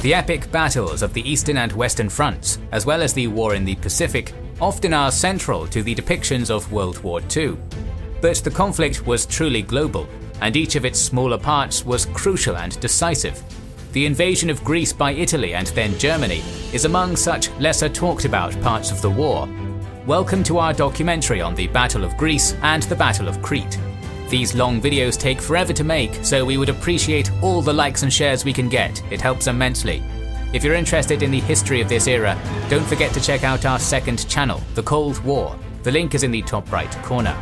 The epic battles of the Eastern and Western fronts, as well as the war in the Pacific, often are central to the depictions of World War II. But the conflict was truly global, and each of its smaller parts was crucial and decisive. The invasion of Greece by Italy and then Germany is among such lesser talked about parts of the war. Welcome to our documentary on the Battle of Greece and the Battle of Crete. These long videos take forever to make, so we would appreciate all the likes and shares we can get. It helps immensely. If you're interested in the history of this era, don't forget to check out our second channel, The Cold War. The link is in the top right corner.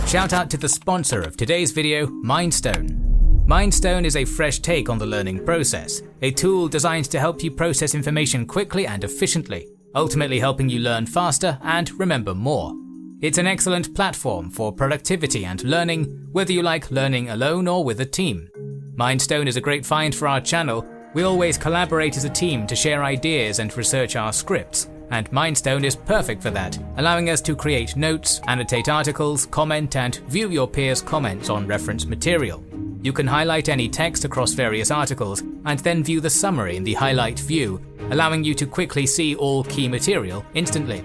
Shout out to the sponsor of today's video, Mindstone. Mindstone is a fresh take on the learning process, a tool designed to help you process information quickly and efficiently, ultimately helping you learn faster and remember more. It's an excellent platform for productivity and learning, whether you like learning alone or with a team. Mindstone is a great find for our channel. We always collaborate as a team to share ideas and research our scripts, and Mindstone is perfect for that, allowing us to create notes, annotate articles, comment, and view your peers' comments on reference material. You can highlight any text across various articles, and then view the summary in the highlight view, allowing you to quickly see all key material instantly.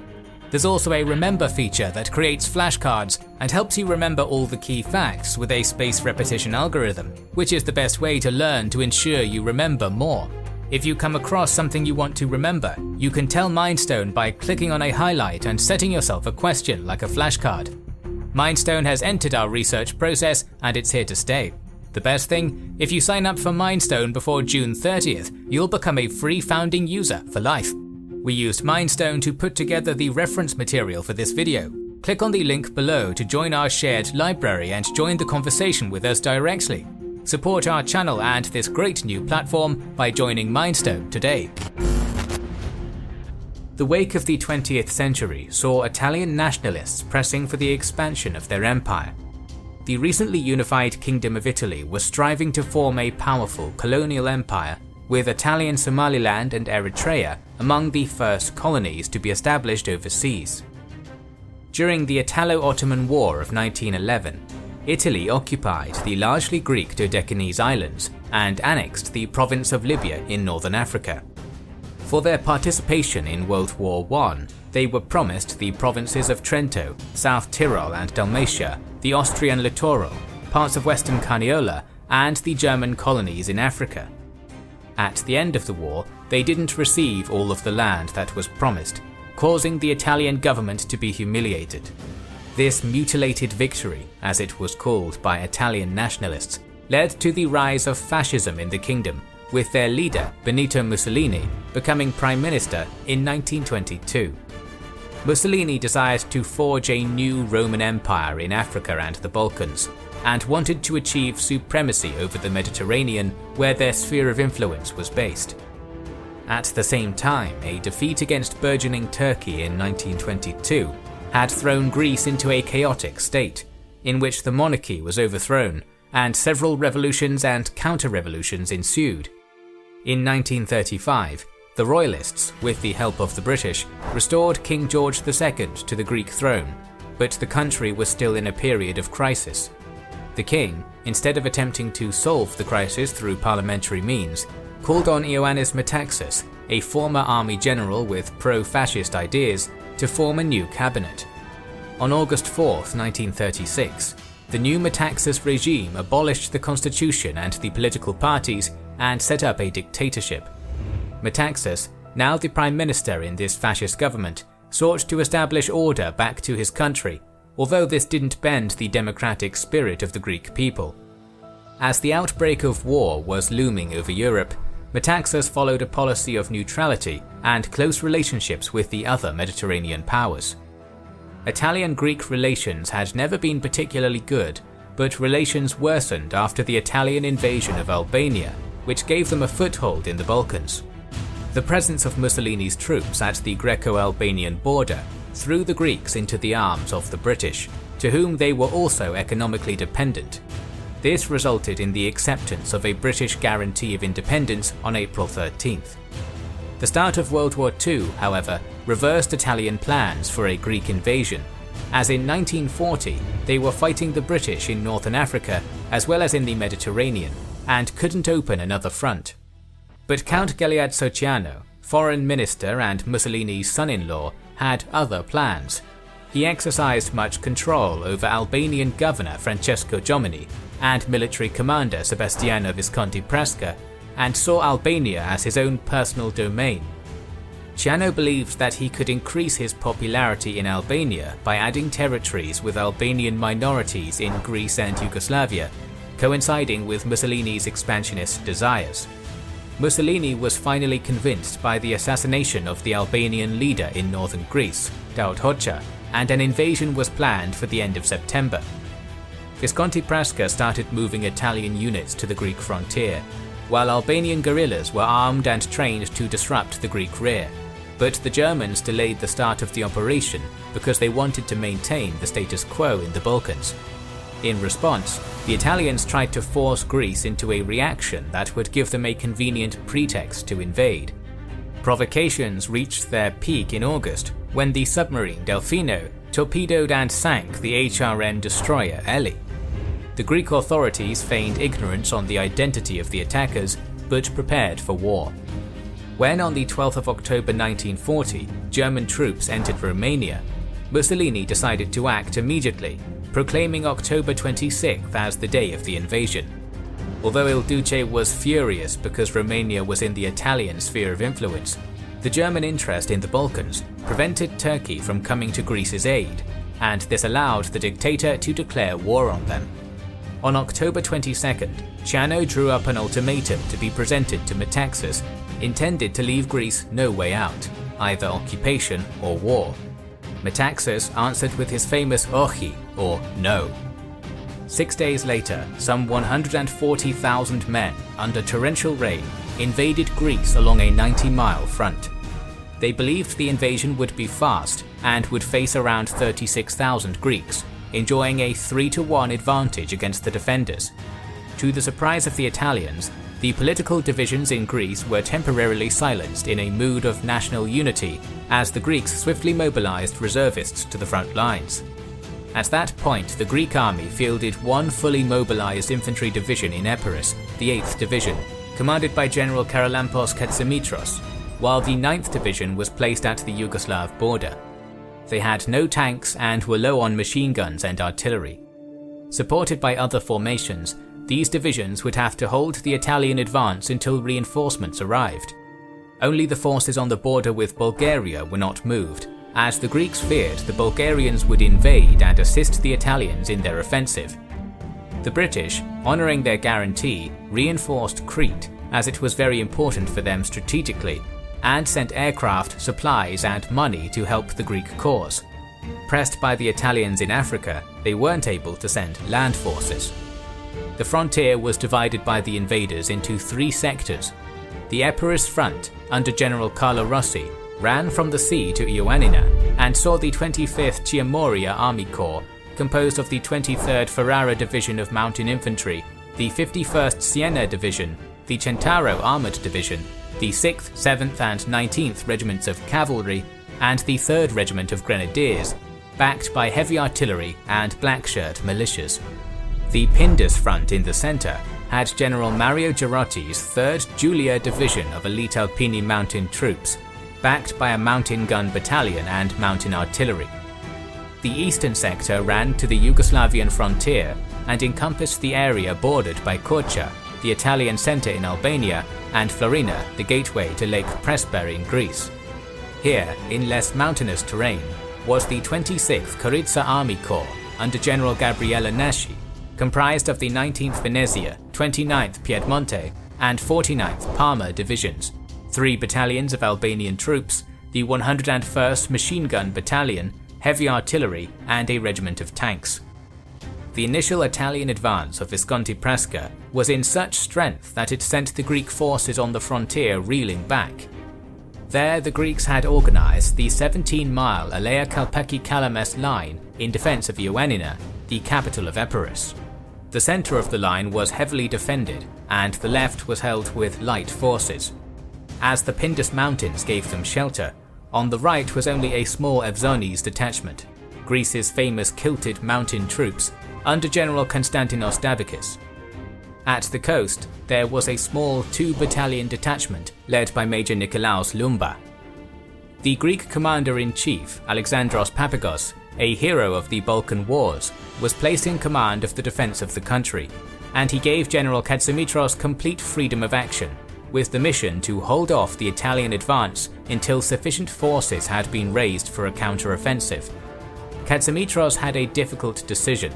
There's also a remember feature that creates flashcards and helps you remember all the key facts with a spaced repetition algorithm, which is the best way to learn to ensure you remember more. If you come across something you want to remember, you can tell Mindstone by clicking on a highlight and setting yourself a question like a flashcard. Mindstone has entered our research process and it's here to stay. The best thing, if you sign up for Mindstone before June 30th, you'll become a free founding user for life. We used Mindstone to put together the reference material for this video. Click on the link below to join our shared library and join the conversation with us directly. Support our channel and this great new platform by joining Mindstone today. The wake of the 20th century saw Italian nationalists pressing for the expansion of their empire. The recently unified Kingdom of Italy was striving to form a powerful colonial empire, with Italian Somaliland and Eritrea among the first colonies to be established overseas. During the Italo-Ottoman War of 1911, Italy occupied the largely Greek Dodecanese islands and annexed the province of Libya in northern Africa. For their participation in World War I, they were promised the provinces of Trento, South Tyrol and Dalmatia, the Austrian littoral, parts of western Carniola, and the German colonies in Africa. At the end of the war, they didn't receive all of the land that was promised, causing the Italian government to be humiliated. This mutilated victory, as it was called by Italian nationalists, led to the rise of fascism in the kingdom, with their leader, Benito Mussolini, becoming prime minister in 1922. Mussolini desired to forge a new Roman Empire in Africa and the Balkans, and wanted to achieve supremacy over the Mediterranean, where their sphere of influence was based. At the same time, a defeat against burgeoning Turkey in 1922 had thrown Greece into a chaotic state, in which the monarchy was overthrown, and several revolutions and counter-revolutions ensued. In 1935, the Royalists, with the help of the British, restored King George II to the Greek throne, but the country was still in a period of crisis. The king, instead of attempting to solve the crisis through parliamentary means, called on Ioannis Metaxas, a former army general with pro-fascist ideas, to form a new cabinet. On August 4, 1936, the new Metaxas regime abolished the constitution and the political parties and set up a dictatorship. Metaxas, now the prime minister in this fascist government, sought to establish order back to his country, although this didn't bend the democratic spirit of the Greek people. As the outbreak of war was looming over Europe, Metaxas followed a policy of neutrality and close relationships with the other Mediterranean powers. Italian-Greek relations had never been particularly good, but relations worsened after the Italian invasion of Albania, which gave them a foothold in the Balkans. The presence of Mussolini's troops at the Greco-Albanian border threw the Greeks into the arms of the British, to whom they were also economically dependent. This resulted in the acceptance of a British guarantee of independence on April 13th. The start of World War II, however, reversed Italian plans for a Greek invasion, as in 1940 they were fighting the British in northern Africa as well as in the Mediterranean, and couldn't open another front. But Count Galeazzo, foreign minister and Mussolini's son-in-law, had other plans. He exercised much control over Albanian governor Francesco Jomini and military commander Sebastiano Visconti Presca, and saw Albania as his own personal domain. Ciano believed that he could increase his popularity in Albania by adding territories with Albanian minorities in Greece and Yugoslavia, coinciding with Mussolini's expansionist desires. Mussolini was finally convinced by the assassination of the Albanian leader in northern Greece, Daud Hoxha, and an invasion was planned for the end of September. Visconti Presca started moving Italian units to the Greek frontier, while Albanian guerrillas were armed and trained to disrupt the Greek rear. But the Germans delayed the start of the operation because they wanted to maintain the status quo in the Balkans. In response, the Italians tried to force Greece into a reaction that would give them a convenient pretext to invade. Provocations reached their peak in August when the submarine Delfino torpedoed and sank the HRN destroyer Eli. The Greek authorities feigned ignorance on the identity of the attackers, but prepared for war. When on the 12th of October 1940, German troops entered Romania, Mussolini decided to act immediately, proclaiming October 26th as the day of the invasion. Although Il Duce was furious because Romania was in the Italian sphere of influence, the German interest in the Balkans prevented Turkey from coming to Greece's aid, and this allowed the dictator to declare war on them. On October 22nd, Ciano drew up an ultimatum to be presented to Metaxas, intended to leave Greece no way out, either occupation or war. Metaxas answered with his famous Ochi, or no. 6 days later, some 140,000 men, under torrential rain, invaded Greece along a 90-mile front. They believed the invasion would be fast and would face around 36,000 Greeks, enjoying a 3-to-1 advantage against the defenders. To the surprise of the Italians, the political divisions in Greece were temporarily silenced in a mood of national unity as the Greeks swiftly mobilized reservists to the front lines. At that point, the Greek army fielded one fully mobilized infantry division in Epirus, the 8th Division, commanded by General Charalampos Katsimitros, while the 9th Division was placed at the Yugoslav border. They had no tanks and were low on machine guns and artillery. Supported by other formations, these divisions would have to hold the Italian advance until reinforcements arrived. Only the forces on the border with Bulgaria were not moved, as the Greeks feared the Bulgarians would invade and assist the Italians in their offensive. The British, honouring their guarantee, reinforced Crete, as it was very important for them strategically, and sent aircraft, supplies and money to help the Greek cause. Pressed by the Italians in Africa, they weren't able to send land forces. The frontier was divided by the invaders into 3 sectors. The Epirus front, under General Carlo Rossi, ran from the sea to Ioannina and saw the 25th Chiamoria Army Corps, composed of the 23rd Ferrara Division of Mountain Infantry, the 51st Siena Division, the Centauro Armoured Division, the 6th, 7th and 19th Regiments of Cavalry, and the 3rd Regiment of Grenadiers, backed by heavy artillery and black-shirt militias. The Pindus front in the centre had General Mario Girotti's 3rd Giulia Division of Elite Alpini mountain troops, backed by a mountain gun battalion and mountain artillery. The eastern sector ran to the Yugoslavian frontier and encompassed the area bordered by Korça, the Italian centre in Albania, and Florina, the gateway to Lake Prespa in Greece. Here, in less mountainous terrain, was the 26th Korica Army Corps under General Gabriele Nasci, comprised of the 19th Venezia, 29th Piedmonte, and 49th Parma divisions, 3 battalions of Albanian troops, the 101st Machine Gun Battalion, heavy artillery, and a regiment of tanks. The initial Italian advance of Visconti Presca was in such strength that it sent the Greek forces on the frontier reeling back. There, the Greeks had organized the 17-mile Alea Kalpaki Kalames line in defense of Ioannina, the capital of Epirus. The center of the line was heavily defended, and the left was held with light forces. As the Pindus Mountains gave them shelter, on the right was only a small Evzonis detachment, Greece's famous kilted mountain troops, under General Konstantinos Davakis. At the coast, there was a small 2-battalion detachment led by Major Nikolaos Lumba. The Greek commander-in-chief, Alexandros Papagos, a hero of the Balkan Wars, was placed in command of the defense of the country, and he gave General Katsimitros complete freedom of action, with the mission to hold off the Italian advance until sufficient forces had been raised for a counter-offensive. Katsimitros had a difficult decision: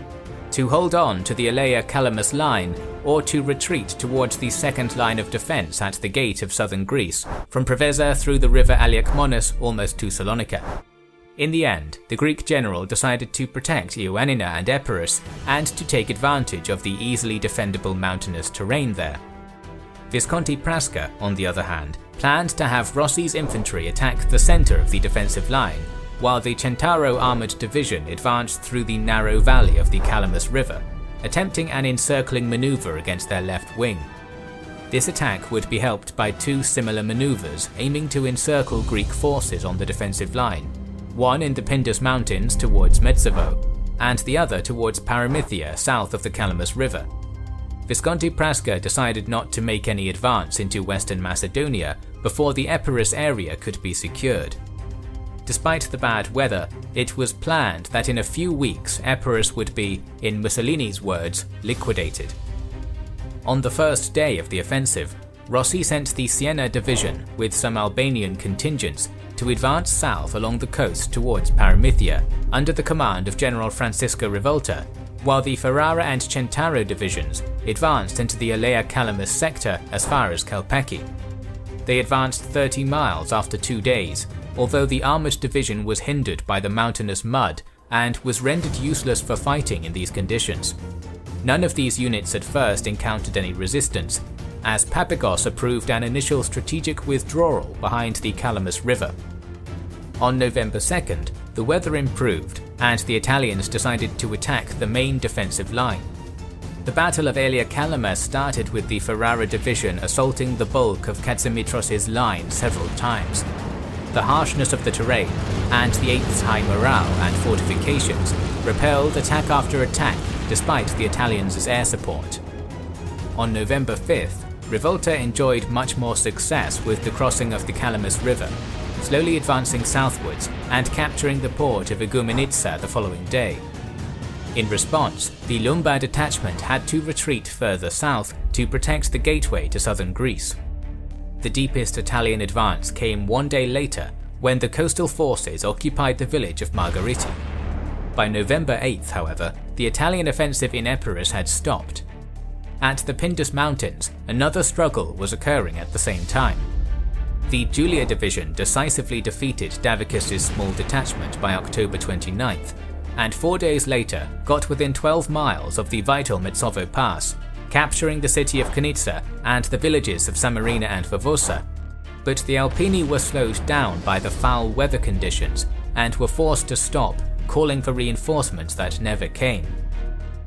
to hold on to the Elea-Calamus line or to retreat towards the second line of defense at the gate of southern Greece, from Preveza through the river Aliakmonos almost to Salonika. In the end, the Greek general decided to protect Ioannina and Epirus and to take advantage of the easily defendable mountainous terrain there. Visconti Prasca, on the other hand, planned to have Rossi's infantry attack the center of the defensive line, while the Centauro armored division advanced through the narrow valley of the Calamus River, attempting an encircling maneuver against their left wing. This attack would be helped by 2 similar maneuvers aiming to encircle Greek forces on the defensive line, one in the Pindus Mountains towards Metsovo, and the other towards Paramythia south of the Calamus River. Visconti Prasca decided not to make any advance into western Macedonia before the Epirus area could be secured. Despite the bad weather, it was planned that in a few weeks Epirus would be, in Mussolini's words, liquidated. On the first day of the offensive, Rossi sent the Siena division with some Albanian contingents to advance south along the coast towards Paramythia under the command of General Francisco Rivolta, while the Ferrara and Centauro divisions advanced into the Elea-Calamus sector as far as Kalpaki. They advanced 30 miles after 2 days, although the armoured division was hindered by the mountainous mud and was rendered useless for fighting in these conditions. None of these units at first encountered any resistance, as Papagos approved an initial strategic withdrawal behind the Calamus River. On November 2nd, the weather improved, and the Italians decided to attack the main defensive line. The Battle of Elea-Calamus started with the Ferrara division assaulting the bulk of Katsimitros' line several times. The harshness of the terrain and the 8th's high morale and fortifications repelled attack after attack despite the Italians' air support. On November 5th, Rivolta enjoyed much more success with the crossing of the Calamus River, slowly advancing southwards and capturing the port of Igoumenitsa the following day. In response, the Lumba detachment had to retreat further south to protect the gateway to southern Greece. The deepest Italian advance came 1 day later when the coastal forces occupied the village of Margariti. By November 8th, however, the Italian offensive in Epirus had stopped. At the Pindus Mountains, another struggle was occurring at the same time. The Julia division decisively defeated Davicus' small detachment by October 29th, and 4 days later got within 12 miles of the vital Metsovo Pass, capturing the city of Kanitsa and the villages of Samarina and Vavosa. But the Alpini were slowed down by the foul weather conditions and were forced to stop, calling for reinforcements that never came.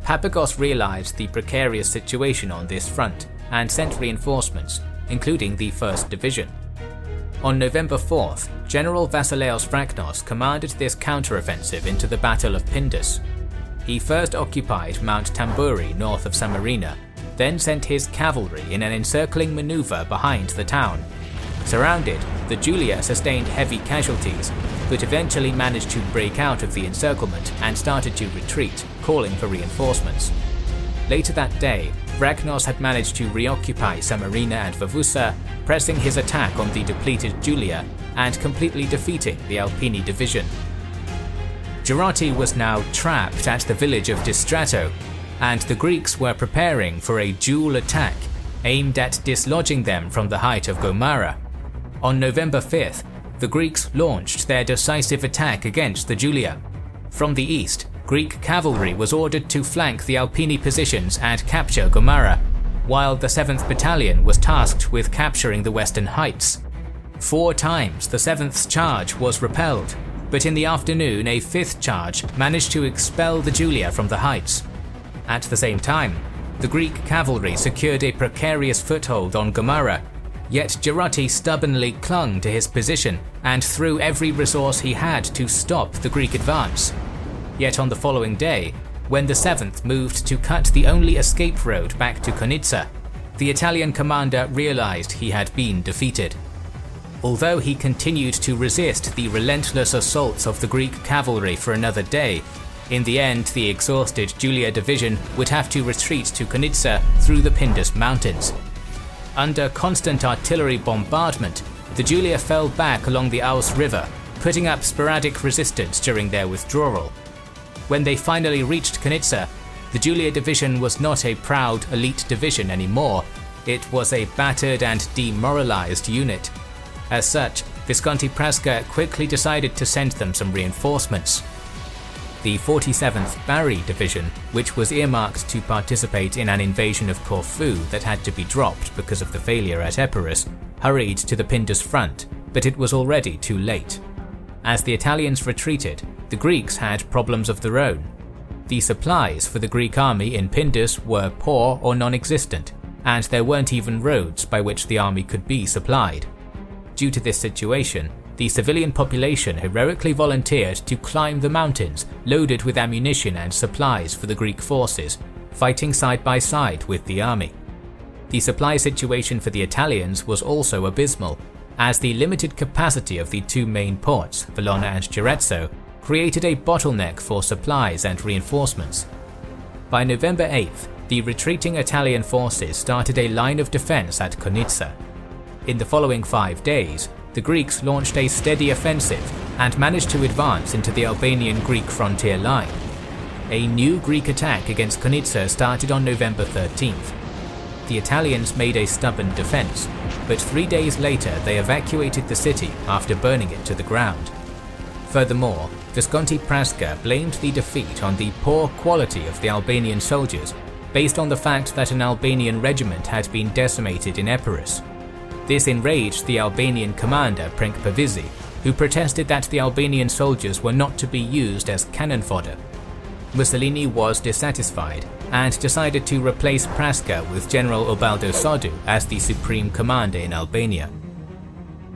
Papagos realized the precarious situation on this front and sent reinforcements, including the 1st Division. On November 4th, General Vasileios Vraknos commanded this counteroffensive into the Battle of Pindus. He first occupied Mount Tamburi north of Samarina, then sent his cavalry in an encircling maneuver behind the town. Surrounded, the Julia sustained heavy casualties, but eventually managed to break out of the encirclement and started to retreat, calling for reinforcements. Later that day, Vraknos had managed to reoccupy Samarina and Vavousa, pressing his attack on the depleted Julia and completely defeating the Alpini division. Girati was now trapped at the village of Distrato, and the Greeks were preparing for a dual attack aimed at dislodging them from the height of Gomara. On November 5th, the Greeks launched their decisive attack against the Julia. From the east, Greek cavalry was ordered to flank the Alpini positions and capture Gomara, while the 7th Battalion was tasked with capturing the western heights. 4 times the 7th's charge was repelled, but in the afternoon a 5th charge managed to expel the Julia from the heights. At the same time, the Greek cavalry secured a precarious foothold on Gomara, yet Girati stubbornly clung to his position and threw every resource he had to stop the Greek advance. Yet on the following day, when the 7th moved to cut the only escape road back to Konitsa, the Italian commander realized he had been defeated. Although he continued to resist the relentless assaults of the Greek cavalry for another day, in the end the exhausted Julia division would have to retreat to Konitsa through the Pindus mountains. Under constant artillery bombardment, the Julia fell back along the Aus River, putting up sporadic resistance during their withdrawal. When they finally reached Konitsa, the Julia division was not a proud elite division anymore, it was a battered and demoralized unit. As such, Visconti Prasca quickly decided to send them some reinforcements. The 47th Bari Division, which was earmarked to participate in an invasion of Corfu that had to be dropped because of the failure at Epirus, hurried to the Pindus front, but it was already too late. As the Italians retreated, the Greeks had problems of their own. The supplies for the Greek army in Pindus were poor or non-existent, and there weren't even roads by which the army could be supplied. Due to this situation, the civilian population heroically volunteered to climb the mountains loaded with ammunition and supplies for the Greek forces, fighting side by side with the army. The supply situation for the Italians was also abysmal, as the limited capacity of the two main ports, Valona and Cherezzo, created a bottleneck for supplies and reinforcements. By November 8th, the retreating Italian forces started a line of defense at Konitsa. In the following 5 days, the Greeks launched a steady offensive and managed to advance into the Albanian-Greek frontier line. A new Greek attack against Konitsa started on November 13th. The Italians made a stubborn defense, but 3 days later they evacuated the city after burning it to the ground. Furthermore, Visconti Prasca blamed the defeat on the poor quality of the Albanian soldiers, based on the fact that an Albanian regiment had been decimated in Epirus. This enraged the Albanian commander Princ Pavizi, who protested that the Albanian soldiers were not to be used as cannon fodder. Mussolini was dissatisfied and decided to replace Prasca with General Ubaldo Sodu as the supreme commander in Albania.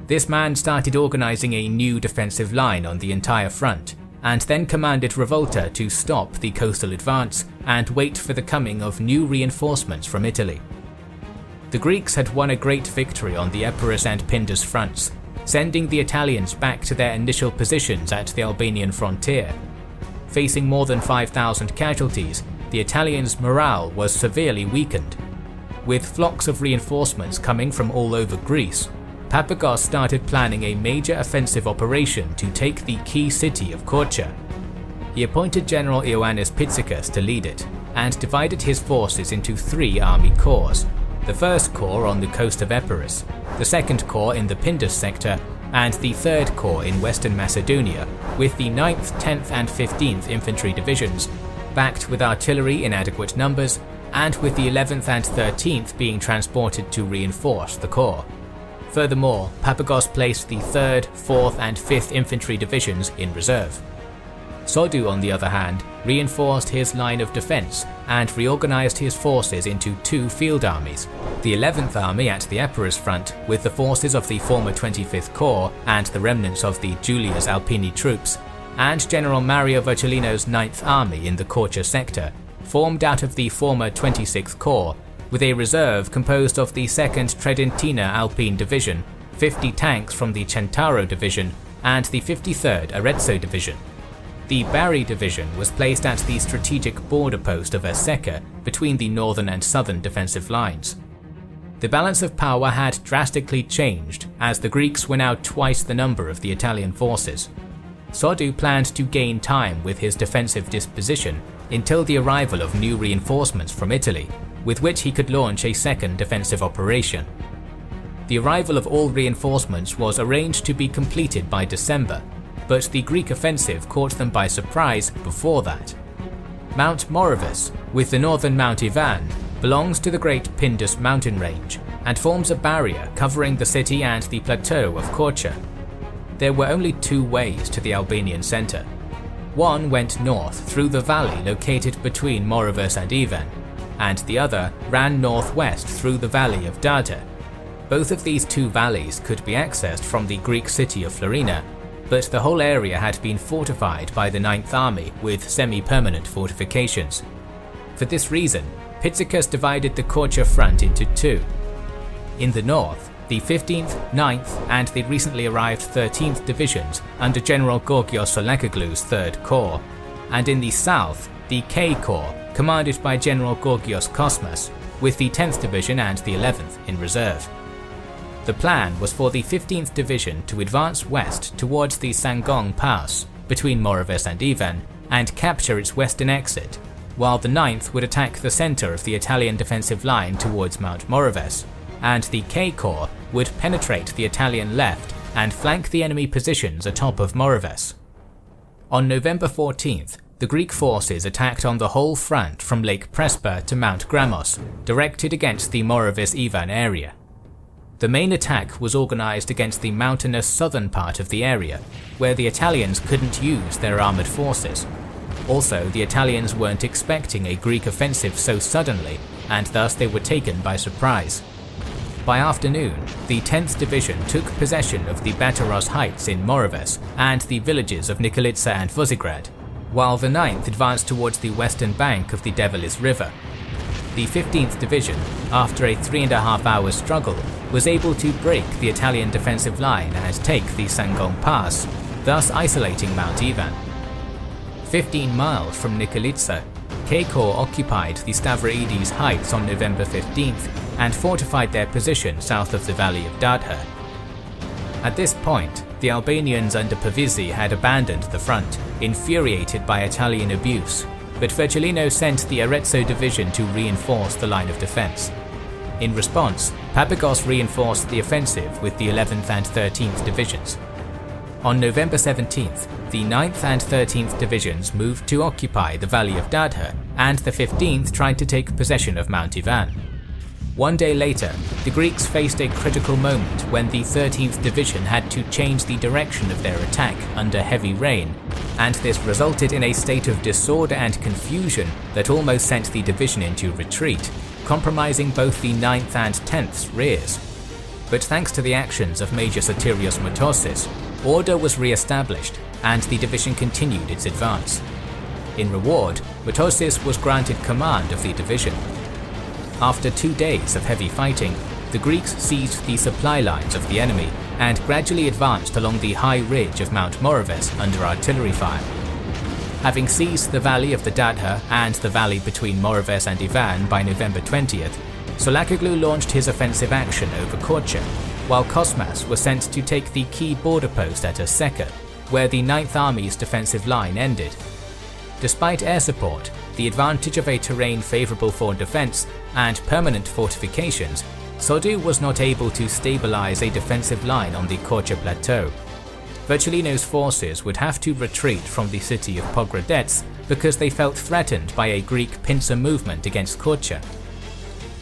This man started organizing a new defensive line on the entire front, and then commanded Revolta to stop the coastal advance and wait for the coming of new reinforcements from Italy. The Greeks had won a great victory on the Epirus and Pindus fronts, sending the Italians back to their initial positions at the Albanian frontier. Facing more than 5,000 casualties, the Italians' morale was severely weakened. With flocks of reinforcements coming from all over Greece, Papagos started planning a major offensive operation to take the key city of Korcha. He appointed General Ioannis Pitsikas to lead it, and divided his forces into 3 army corps: the 1st Corps on the coast of Epirus, the 2nd Corps in the Pindus sector, and the 3rd Corps in Western Macedonia, with the 9th, 10th and 15th Infantry Divisions, backed with artillery in adequate numbers, and with the 11th and 13th being transported to reinforce the corps. Furthermore, Papagos placed the 3rd, 4th and 5th Infantry Divisions in reserve. Sodu, on the other hand, reinforced his line of defense and reorganized his forces into 2 field armies: the 11th Army at the Epirus front with the forces of the former 25th Corps and the remnants of the Julia's Alpini troops, and General Mario Vercellino's 9th Army in the Korcha sector, formed out of the former 26th Corps, with a reserve composed of the 2nd Tredentina Alpine Division, 50 tanks from the Centauro Division, and the 53rd Arezzo Division. The Bari Division was placed at the strategic border post of Aseka between the northern and southern defensive lines. The balance of power had drastically changed, as the Greeks were now twice the number of the Italian forces. Sodu planned to gain time with his defensive disposition until the arrival of new reinforcements from Italy, with which he could launch a second defensive operation. The arrival of all reinforcements was arranged to be completed by December, but the Greek offensive caught them by surprise before that. Mount Moravus, with the northern Mount Ivan, belongs to the Great Pindus mountain range and forms a barrier covering the city and the plateau of Korcha. There were only 2 ways to the Albanian center. One went north through the valley located between Moravus and Ivan, and the other ran northwest through the valley of Dada. Both of these 2 valleys could be accessed from the Greek city of Florina, but the whole area had been fortified by the 9th Army with semi-permanent fortifications. For this reason, Pittacus divided the Korcha front into two. In the north, the 15th, 9th, and the recently arrived 13th Divisions under General Gorgios Solakoglu's 3rd Corps, and in the south, the K Corps, commanded by General Gorgios Kosmas, with the 10th Division and the 11th in reserve. The plan was for the 15th Division to advance west towards the Sangong Pass between Morovis and Ivan and capture its western exit, while the 9th would attack the center of the Italian defensive line towards Mount Morovis, and the K Corps would penetrate the Italian left and flank the enemy positions atop of Morovis. On November 14th, the Greek forces attacked on the whole front from Lake Prespa to Mount Gramos, directed against the Morovis-Ivan area. The main attack was organized against the mountainous southern part of the area, where the Italians couldn't use their armored forces. Also, the Italians weren't expecting a Greek offensive so suddenly, and thus they were taken by surprise. By afternoon, the 10th Division took possession of the Bataros Heights in Morovis and the villages of Nikolitsa and Vozigrad, while the 9th advanced towards the western bank of the Develis River. The 15th Division, after a 3.5 hour struggle, was able to break the Italian defensive line and take the Sangong Pass, thus isolating Mount Ivan. 15 miles from Nikolitsa, K Corps occupied the Stavroides Heights on November 15th and fortified their position south of the valley of Dadha. At this point, the Albanians under Pavisi had abandoned the front, infuriated by Italian abuse, but Virgilino sent the Arezzo division to reinforce the line of defense. In response, Papagos reinforced the offensive with the 11th and 13th divisions. On November 17th, the 9th and 13th divisions moved to occupy the valley of Dadha, and the 15th tried to take possession of Mount Ivan. One day later, the Greeks faced a critical moment when the 13th Division had to change the direction of their attack under heavy rain, and this resulted in a state of disorder and confusion that almost sent the division into retreat, compromising both the 9th and 10th's rears. But thanks to the actions of Major Sotirios Motousis, order was re-established and the division continued its advance. In reward, Motousis was granted command of the division. After 2 days of heavy fighting, the Greeks seized the supply lines of the enemy and gradually advanced along the high ridge of Mount Morovis under artillery fire. Having seized the valley of the Dadha and the valley between Morovis and Ivan by November 20th, Solakoglu launched his offensive action over Korcha, while Kosmas was sent to take the key border post at Aseka, where the 9th Army's defensive line ended. Despite air support, the advantage of a terrain favourable for defence and permanent fortifications, Sodu was not able to stabilise a defensive line on the Korcha plateau. Virgilino's forces would have to retreat from the city of Pogradets because they felt threatened by a Greek pincer movement against Korcha.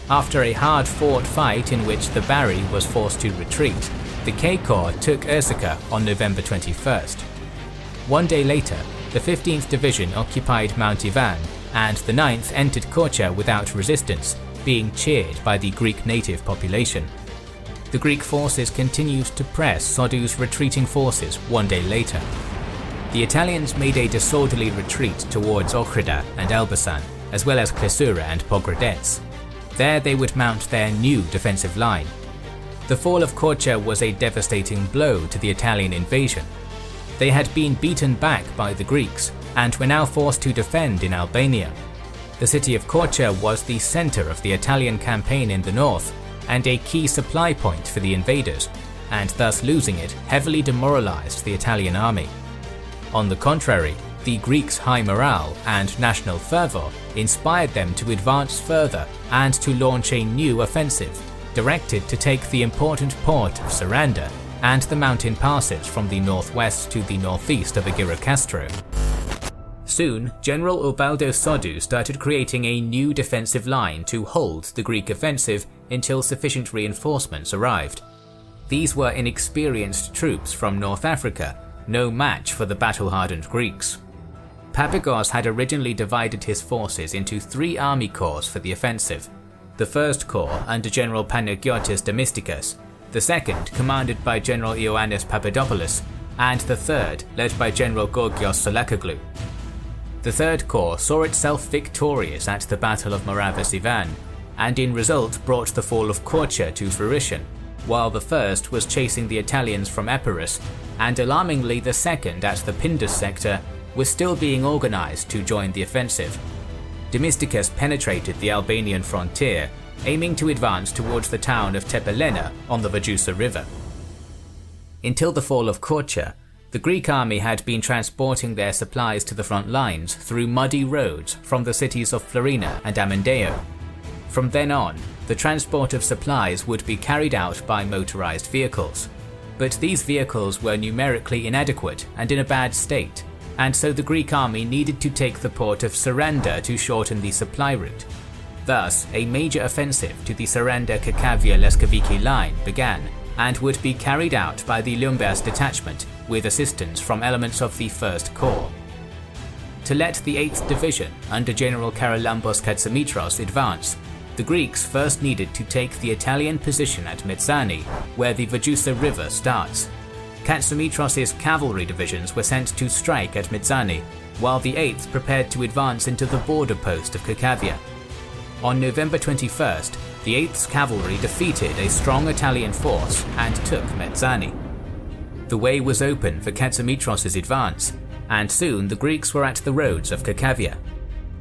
After a hard-fought fight in which the Bari was forced to retreat, the K Corps took Ursika on November 21st. 1 day later, the 15th Division occupied Mount Ivan, and the 9th entered Korcha without resistance, being cheered by the Greek native population. The Greek forces continued to press Sodu's retreating forces 1 day later. The Italians made a disorderly retreat towards Ochrida and Elbasan, as well as Klesura and Pogradets. There they would mount their new defensive line. The fall of Korcha was a devastating blow to the Italian invasion. They had been beaten back by the Greeks and were now forced to defend in Albania. The city of Korcha was the center of the Italian campaign in the north and a key supply point for the invaders, and thus losing it heavily demoralized the Italian army. On the contrary, the Greeks' high morale and national fervor inspired them to advance further and to launch a new offensive, directed to take the important port of Saranda and the mountain passes from the northwest to the northeast of Agira Castro. Soon, General Ubaldo Sodu started creating a new defensive line to hold the Greek offensive until sufficient reinforcements arrived. These were inexperienced troops from North Africa, no match for the battle-hardened Greeks. Papagos had originally divided his forces into 3 army corps for the offensive. The first corps under General Panagiotis Demisticus, the second commanded by General Ioannis Papadopoulos, and the 3rd, led by General Gorgios Salakoglu. The 3rd Corps saw itself victorious at the Battle of Moravia-Sivan, and in result brought the fall of Korcha to fruition, while the 1st was chasing the Italians from Epirus, and alarmingly the 2nd at the Pindus sector was still being organized to join the offensive. Themistocus penetrated the Albanian frontier, aiming to advance towards the town of Tepelena on the Vajousa River. Until the fall of Korcha, the Greek army had been transporting their supplies to the front lines through muddy roads from the cities of Florina and Amendeio. From then on, the transport of supplies would be carried out by motorized vehicles. But these vehicles were numerically inadequate and in a bad state, and so the Greek army needed to take the port of Saranda to shorten the supply route. Thus, a major offensive to the Saranda-Kakavia-Leskaviki line began, and would be carried out by the Lumbers detachment with assistance from elements of the 1st Corps. To let the 8th Division under General Charalambos Katsamitros advance, the Greeks first needed to take the Italian position at Metsani, where the Vajousa River starts. Katsamitros' cavalry divisions were sent to strike at Metsani, while the 8th prepared to advance into the border post of Kakavia. On November 21st, the 8th's cavalry defeated a strong Italian force and took Metsani. The way was open for Katsamitros' advance, and soon the Greeks were at the roads of Kakavia.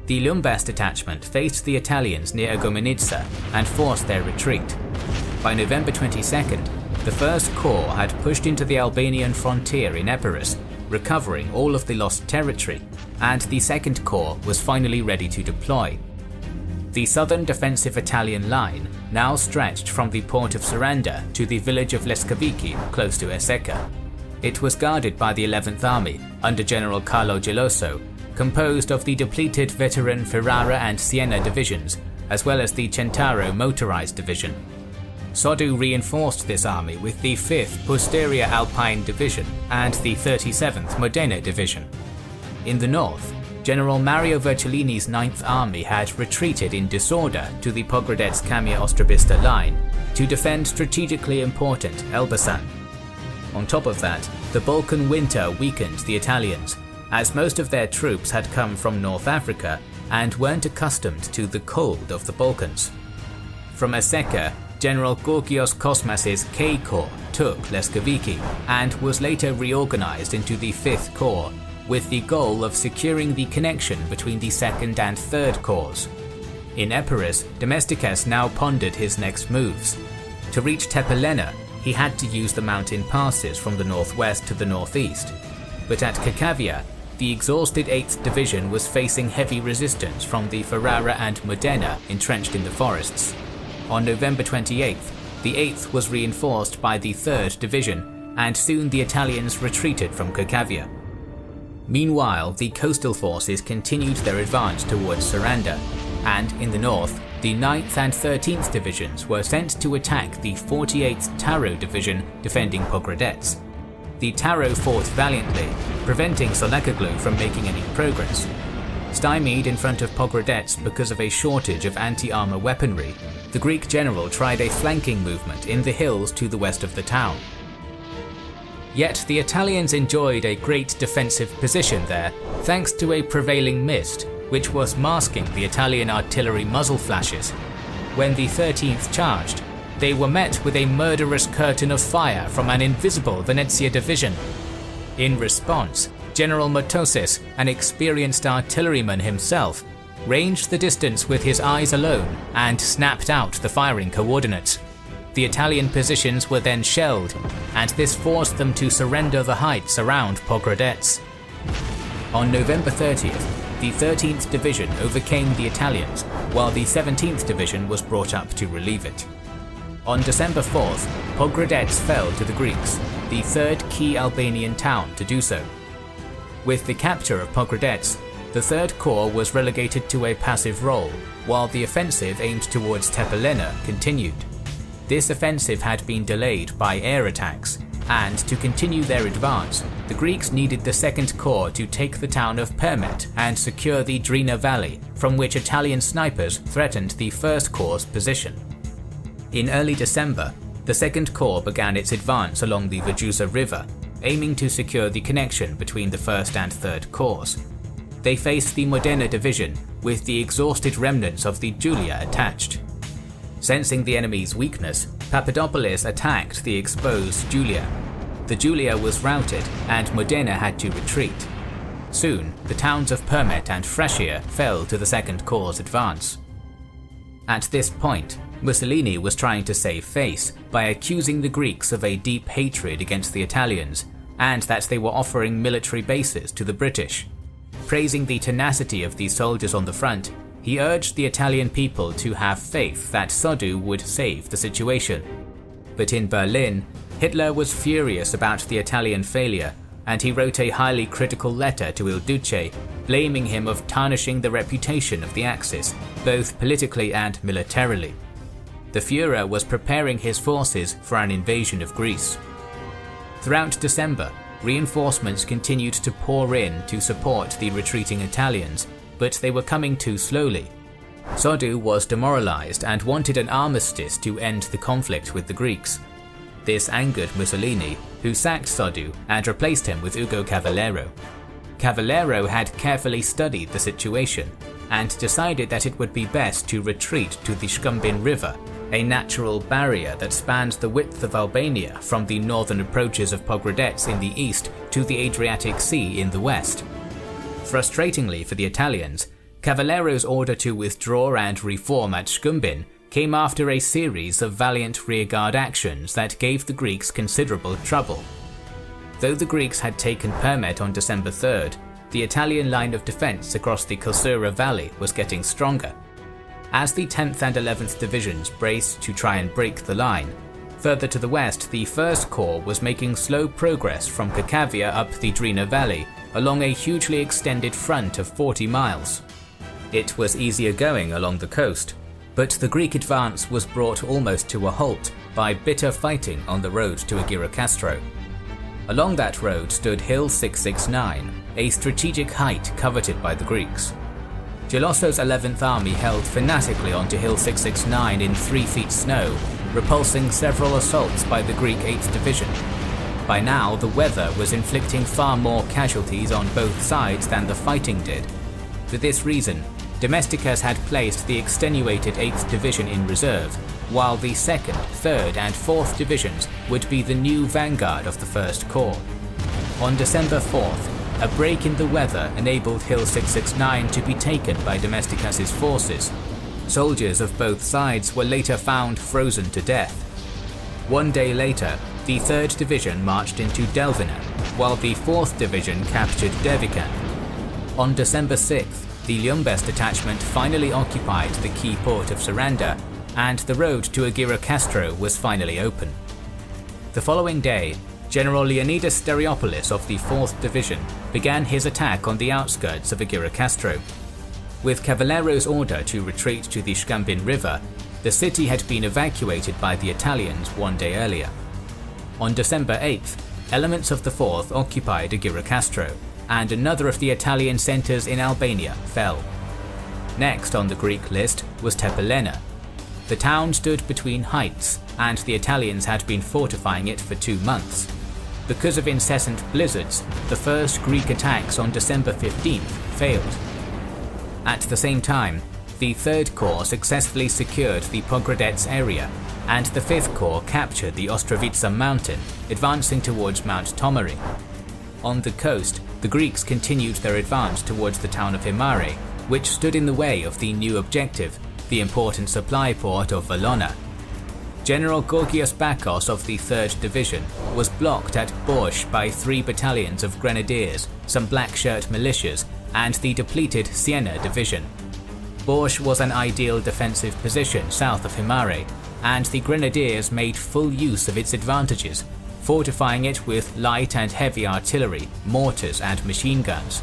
The Lumbers detachment faced the Italians near Gomenitsa and forced their retreat. By November 22nd, the 1st Corps had pushed into the Albanian frontier in Epirus, recovering all of the lost territory, and the 2nd Corps was finally ready to deploy. The southern defensive Italian line now stretched from the port of Saranda to the village of Leskaviki close to Eseka. It was guarded by the 11th Army under General Carlo Geloso, composed of the depleted veteran Ferrara and Siena divisions, as well as the Centaro motorized division. Sodu reinforced this army with the 5th Posterior Alpine Division and the 37th Modena Division. In the north, General Mario Vercellini's 9th Army had retreated in disorder to the Pogradets-Kamia-Ostrobista line to defend strategically important Elbasan. On top of that, the Balkan winter weakened the Italians, as most of their troops had come from North Africa and weren't accustomed to the cold of the Balkans. From Eseka, General Gorgios Kosmas's K Corps took Leskaviki and was later reorganized into the 5th Corps, with the goal of securing the connection between the 2nd and 3rd Corps. In Epirus, Themistocus now pondered his next moves. To reach Tepelena, he had to use the mountain passes from the northwest to the northeast. But at Kakavia, the exhausted 8th Division was facing heavy resistance from the Ferrara and Modena entrenched in the forests. On November 28th, the 8th was reinforced by the 3rd Division, and soon the Italians retreated from Kakavia. Meanwhile, the coastal forces continued their advance towards Saranda, and in the north, the 9th and 13th Divisions were sent to attack the 48th Taro Division defending Pogradets. The Taro fought valiantly, preventing Salakoglu from making any progress. Stymied in front of Pogradets because of a shortage of anti-armor weaponry, the Greek general tried a flanking movement in the hills to the west of the town. Yet the Italians enjoyed a great defensive position there, thanks to a prevailing mist, which was masking the Italian artillery muzzle flashes. When the 13th charged, they were met with a murderous curtain of fire from an invisible Venezia division. In response, General Motoses, an experienced artilleryman himself, ranged the distance with his eyes alone and snapped out the firing coordinates. The Italian positions were then shelled, and this forced them to surrender the heights around Pogradets. On November 30th, the 13th Division overcame the Italians, while the 17th Division was brought up to relieve it. On December 4th, Pogradets fell to the Greeks, the 3rd key Albanian town to do so. With the capture of Pogradets, the 3rd Corps was relegated to a passive role, while the offensive aimed towards Tepelena continued. This offensive had been delayed by air attacks, and to continue their advance, the Greeks needed the 2nd Corps to take the town of Permet and secure the Drina Valley, from which Italian snipers threatened the 1st Corps' position. In early December, the 2nd Corps began its advance along the Vajousa River, aiming to secure the connection between the 1st and 3rd Corps. They faced the Modena division, with the exhausted remnants of the Julia attached. Sensing the enemy's weakness, Papadopoulos attacked the exposed Julia. The Julia was routed, and Modena had to retreat. Soon, the towns of Permet and Frasia fell to the 2nd Corps' advance. At this point, Mussolini was trying to save face by accusing the Greeks of a deep hatred against the Italians, and that they were offering military bases to the British. Praising the tenacity of these soldiers on the front, he urged the Italian people to have faith that Soddu would save the situation. But in Berlin, Hitler was furious about the Italian failure, and he wrote a highly critical letter to Il Duce, blaming him of tarnishing the reputation of the Axis, both politically and militarily. The Führer was preparing his forces for an invasion of Greece. Throughout December, reinforcements continued to pour in to support the retreating Italians, but they were coming too slowly. Soddu was demoralized and wanted an armistice to end the conflict with the Greeks. This angered Mussolini, who sacked Soddu and replaced him with Ugo Cavallero. Cavallero had carefully studied the situation and decided that it would be best to retreat to the Shkumbin River, a natural barrier that spans the width of Albania from the northern approaches of Pogradets in the east to the Adriatic Sea in the west. Frustratingly for the Italians, Cavallero's order to withdraw and reform at Shkumbin came after a series of valiant rearguard actions that gave the Greeks considerable trouble. Though the Greeks had taken Permet on December 3rd, the Italian line of defense across the Kosura Valley was getting stronger. As the 10th and 11th Divisions braced to try and break the line, further to the west the 1st Corps was making slow progress from Kakavia up the Drina Valley along a hugely extended front of 40 miles. It was easier going along the coast, but the Greek advance was brought almost to a halt by bitter fighting on the road to Agira Castro. Along that road stood Hill 669, a strategic height coveted by the Greeks. Gelosso's 11th Army held fanatically onto Hill 669 in 3 feet snow, repulsing several assaults by the Greek 8th Division. By now, the weather was inflicting far more casualties on both sides than the fighting did. For this reason, Domesticus had placed the extenuated 8th Division in reserve, while the 2nd, 3rd and 4th Divisions would be the new vanguard of the 1st Corps. On December 4th, a break in the weather enabled Hill 669 to be taken by Domesticus's forces. Soldiers of both sides were later found frozen to death. 1 day later, the 3rd Division marched into Delvina, while the 4th Division captured Devikan. On December 6th, the Ljumbes detachment finally occupied the key port of Saranda, and the road to Agira Castro was finally open. The following day, General Leonidas Stereopoulos of the 4th Division began his attack on the outskirts of Agira Castro. With Cavallero's order to retreat to the Shkumbin River, the city had been evacuated by the Italians 1 day earlier. On December 8th, elements of the 4th occupied Agira Castro, and another of the Italian centres in Albania fell. Next on the Greek list was Tepelena. The town stood between heights, and the Italians had been fortifying it for 2 months. Because of incessant blizzards, the first Greek attacks on December 15th failed. At the same time, the 3rd Corps successfully secured the Pogradets area, and the 5th Corps captured the Ostrovica mountain, advancing towards Mount Tomari. On the coast, the Greeks continued their advance towards the town of Himare, which stood in the way of the new objective, the important supply port of Valona. General Gorgias Bakos of the 3rd Division was blocked at Borsh by 3 battalions of grenadiers, some black shirt militias, and the depleted Siena Division. Borsh was an ideal defensive position south of Himare, and the grenadiers made full use of its advantages, fortifying it with light and heavy artillery, mortars and machine guns.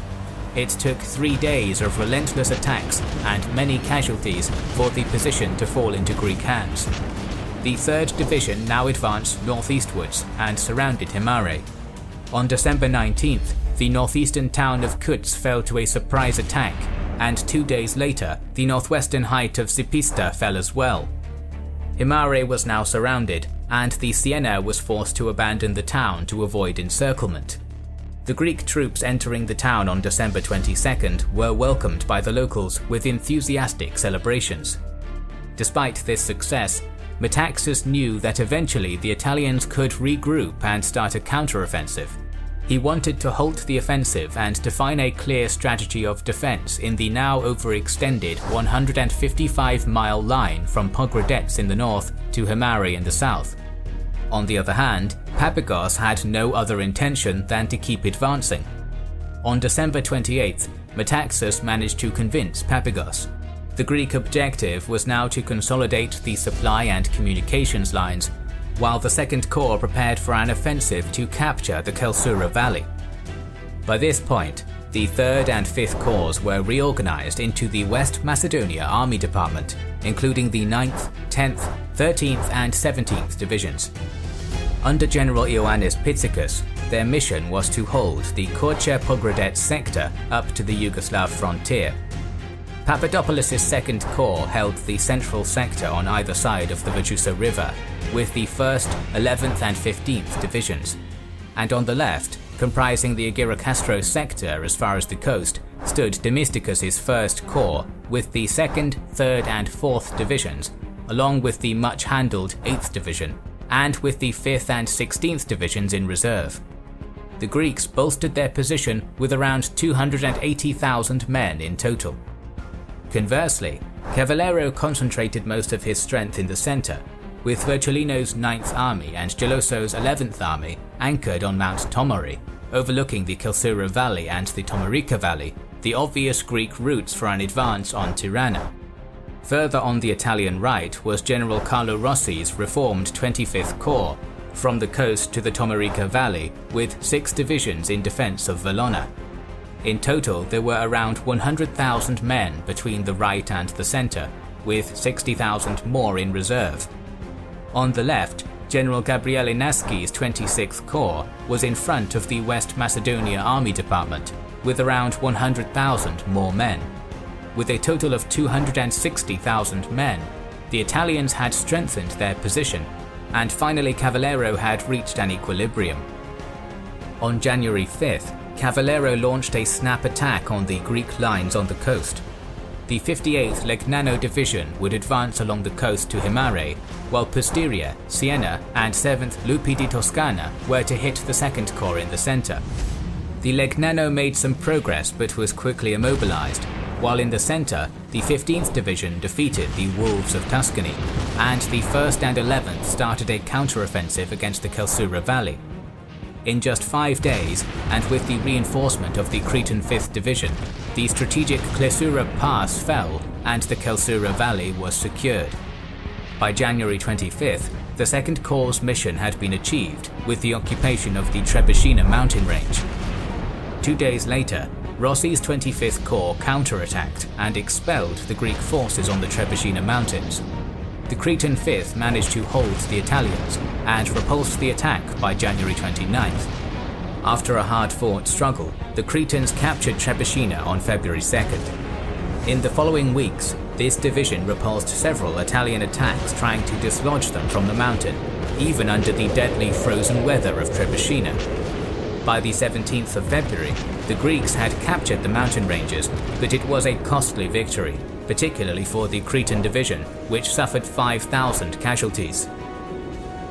It took 3 days of relentless attacks and many casualties for the position to fall into Greek hands. The 3rd Division now advanced northeastwards and surrounded Himare. On December 19th, the northeastern town of Kuts fell to a surprise attack, and 2 days later, the northwestern height of Sipista fell as well. Himare was now surrounded, and the Siena was forced to abandon the town to avoid encirclement. The Greek troops entering the town on December 22nd were welcomed by the locals with enthusiastic celebrations. Despite this success, Metaxas knew that eventually the Italians could regroup and start a counteroffensive. He wanted to halt the offensive and define a clear strategy of defense in the now overextended 155-mile line from Pogradets in the north to Himare in the south. On the other hand, Papagos had no other intention than to keep advancing. On December 28th, Metaxas managed to convince Papagos. The Greek objective was now to consolidate the supply and communications lines, while the Second Corps prepared for an offensive to capture the Kelsura Valley. By this point, the 3rd and 5th Corps were reorganized into the West Macedonia Army Department, including the 9th, 10th, 13th and 17th Divisions. Under General Ioannis Pitzikas, their mission was to hold the Korche-Pogradets sector up to the Yugoslav frontier. Papadopoulos' 2nd Corps held the central sector on either side of the Vatusa River, with the 1st, 11th and 15th Divisions. And on the left, comprising the Agira Castro sector as far as the coast, stood Demistokos' 1st Corps with the 2nd, 3rd and 4th Divisions, along with the much-handled 8th Division, and with the 5th and 16th Divisions in reserve. The Greeks bolstered their position with around 280,000 men in total. Conversely, Cavallero concentrated most of his strength in the centre, with Virgilino's 9th Army and Gelosso's 11th Army anchored on Mount Tomari, overlooking the Kelsura Valley and the Tomarica Valley, the obvious Greek routes for an advance on Tirana. Further on the Italian right was General Carlo Rossi's reformed 25th Corps, from the coast to the Tomarica Valley, with 6 divisions in defence of Valona. In total, there were around 100,000 men between the right and the centre, with 60,000 more in reserve. On the left, General Gabriele Naschi's 26th Corps was in front of the West Macedonia Army Department, with around 100,000 more men. With a total of 260,000 men, the Italians had strengthened their position, and finally Cavallero had reached an equilibrium. On January 5th, Cavallero launched a snap attack on the Greek lines on the coast. The 58th Legnano Division would advance along the coast to Himare, while Pusteria, Siena and 7th Lupi di Toscana were to hit the 2nd Corps in the centre. The Legnano made some progress but was quickly immobilized, while in the centre, the 15th Division defeated the Wolves of Tuscany, and the 1st and 11th started a counter-offensive against the Kelsura Valley. In just 5 days, and with the reinforcement of the Cretan 5th Division, the strategic Klesura Pass fell and the Kelsura Valley was secured. By January 25th, the 2nd Corps' mission had been achieved with the occupation of the Trebishina mountain range. 2 days later, Rossi's 25th Corps counterattacked and expelled the Greek forces on the Trebishina mountains. The Cretan 5th managed to hold the Italians and repulsed the attack by January 29th. After a hard-fought struggle, the Cretans captured Trebishina on February 2nd. In the following weeks, this division repulsed several Italian attacks trying to dislodge them from the mountain, even under the deadly frozen weather of Trebishina. By the 17th of February, the Greeks had captured the mountain ranges, but it was a costly victory, particularly for the Cretan division, which suffered 5,000 casualties.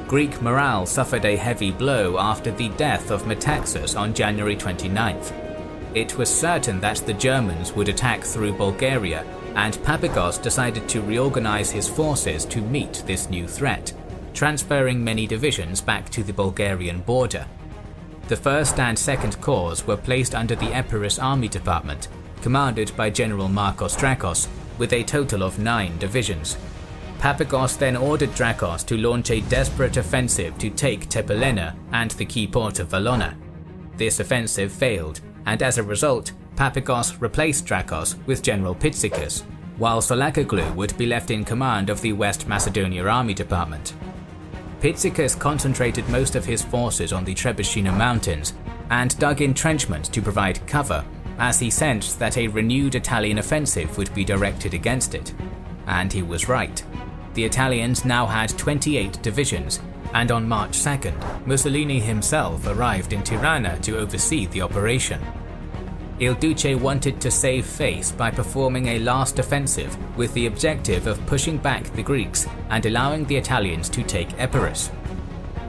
Greek morale suffered a heavy blow after the death of Metaxas on January 29th. It was certain that the Germans would attack through Bulgaria, and Papagos decided to reorganize his forces to meet this new threat, transferring many divisions back to the Bulgarian border. The 1st and 2nd Corps were placed under the Epirus Army Department, commanded by General Marcos Drakos, with a total of 9 divisions. Papagos then ordered Drakos to launch a desperate offensive to take Tepelena and the key port of Valona. This offensive failed, and as a result, Papagos replaced Drakos with General Pitzikas, while Solakoglu would be left in command of the West Macedonia Army Department. Pitzikas concentrated most of his forces on the Trebishina mountains and dug entrenchments to provide cover, as he sensed that a renewed Italian offensive would be directed against it. And he was right. The Italians now had 28 divisions, and on March 2nd, Mussolini himself arrived in Tirana to oversee the operation. Il Duce wanted to save face by performing a last offensive with the objective of pushing back the Greeks and allowing the Italians to take Epirus.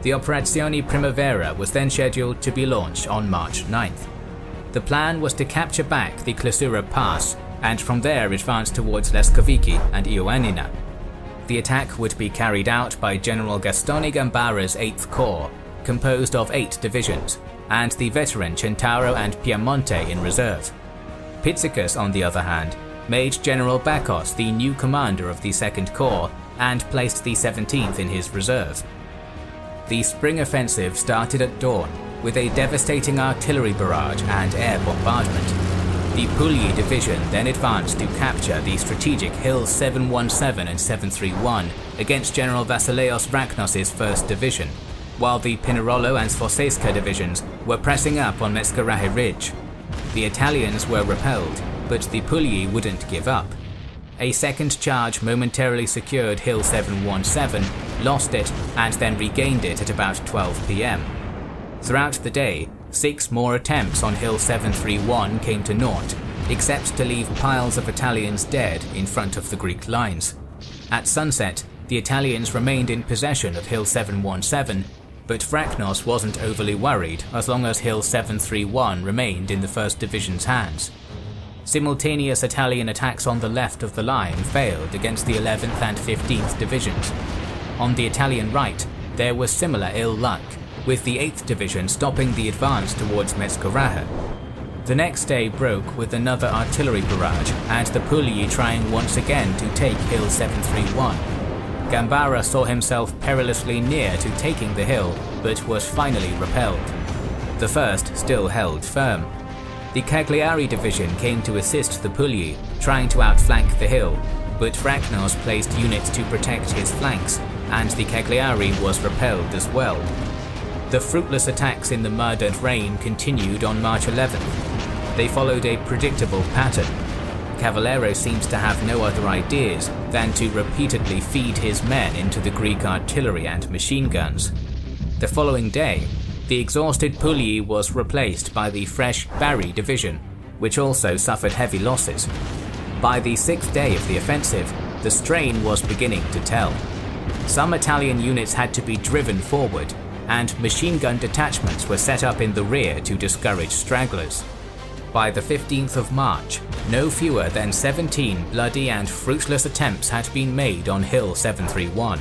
The Operazione Primavera was then scheduled to be launched on March 9th. The plan was to capture back the Clausura Pass and from there advance towards Leskoviki and Ioannina. The attack would be carried out by General Gastone Gambara's 8th Corps, composed of 8 divisions, and the veteran Centauro and Piemonte in reserve. Pizzicus, on the other hand, made General Bacchos the new commander of the 2nd Corps and placed the 17th in his reserve. The spring offensive started at dawn with a devastating artillery barrage and air bombardment. The Puglia division then advanced to capture the strategic Hills 717 and 731 against General Vasileios Vraknos' 1st Division, while the Pinerolo and Sforzesca divisions were pressing up on Mescarahe Ridge. The Italians were repelled, but the Puglia wouldn't give up. A second charge momentarily secured Hill 717, lost it, and then regained it at about 12 PM. Throughout the day, 6 more attempts on Hill 731 came to naught, except to leave piles of Italians dead in front of the Greek lines. At sunset, the Italians remained in possession of Hill 717, but Vraknos wasn't overly worried as long as Hill 731 remained in the 1st Division's hands. Simultaneous Italian attacks on the left of the line failed against the 11th and 15th Divisions. On the Italian right, there was similar ill luck, with the 8th Division stopping the advance towards Mescarahe. The next day broke with another artillery barrage and the Puglia trying once again to take Hill 731. Gambara saw himself perilously near to taking the hill, but was finally repelled. The 1st still held firm. The Cagliari division came to assist the Puglia, trying to outflank the hill, but Vraknos placed units to protect his flanks, and the Cagliari was repelled as well. The fruitless attacks in the mud and rain continued on March 11th. They followed a predictable pattern. Cavallero seems to have no other ideas than to repeatedly feed his men into the Greek artillery and machine guns. The following day, the exhausted Puglia was replaced by the fresh Bari division, which also suffered heavy losses. By the 6th day of the offensive, the strain was beginning to tell. Some Italian units had to be driven forward, and machine gun detachments were set up in the rear to discourage stragglers. By the 15th of March, no fewer than 17 bloody and fruitless attempts had been made on Hill 731.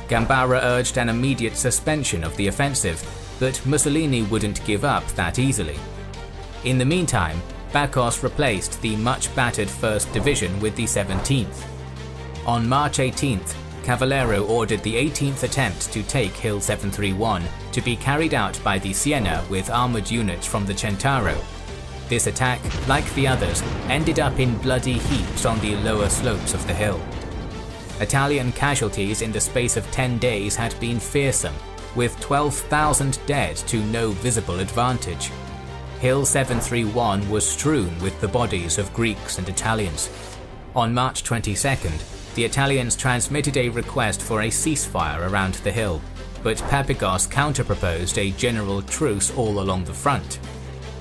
Gambara urged an immediate suspension of the offensive, but Mussolini wouldn't give up that easily. In the meantime, Bacchos replaced the much battered 1st Division with the 17th. On March 18th, Cavallero ordered the 18th attempt to take Hill 731 to be carried out by the Siena with armoured units from the Centauro. This attack, like the others, ended up in bloody heaps on the lower slopes of the hill. Italian casualties in the space of 10 days had been fearsome, with 12,000 dead to no visible advantage. Hill 731 was strewn with the bodies of Greeks and Italians. On March 22nd, the Italians transmitted a request for a ceasefire around the hill, but Papagos counter-proposed a general truce all along the front.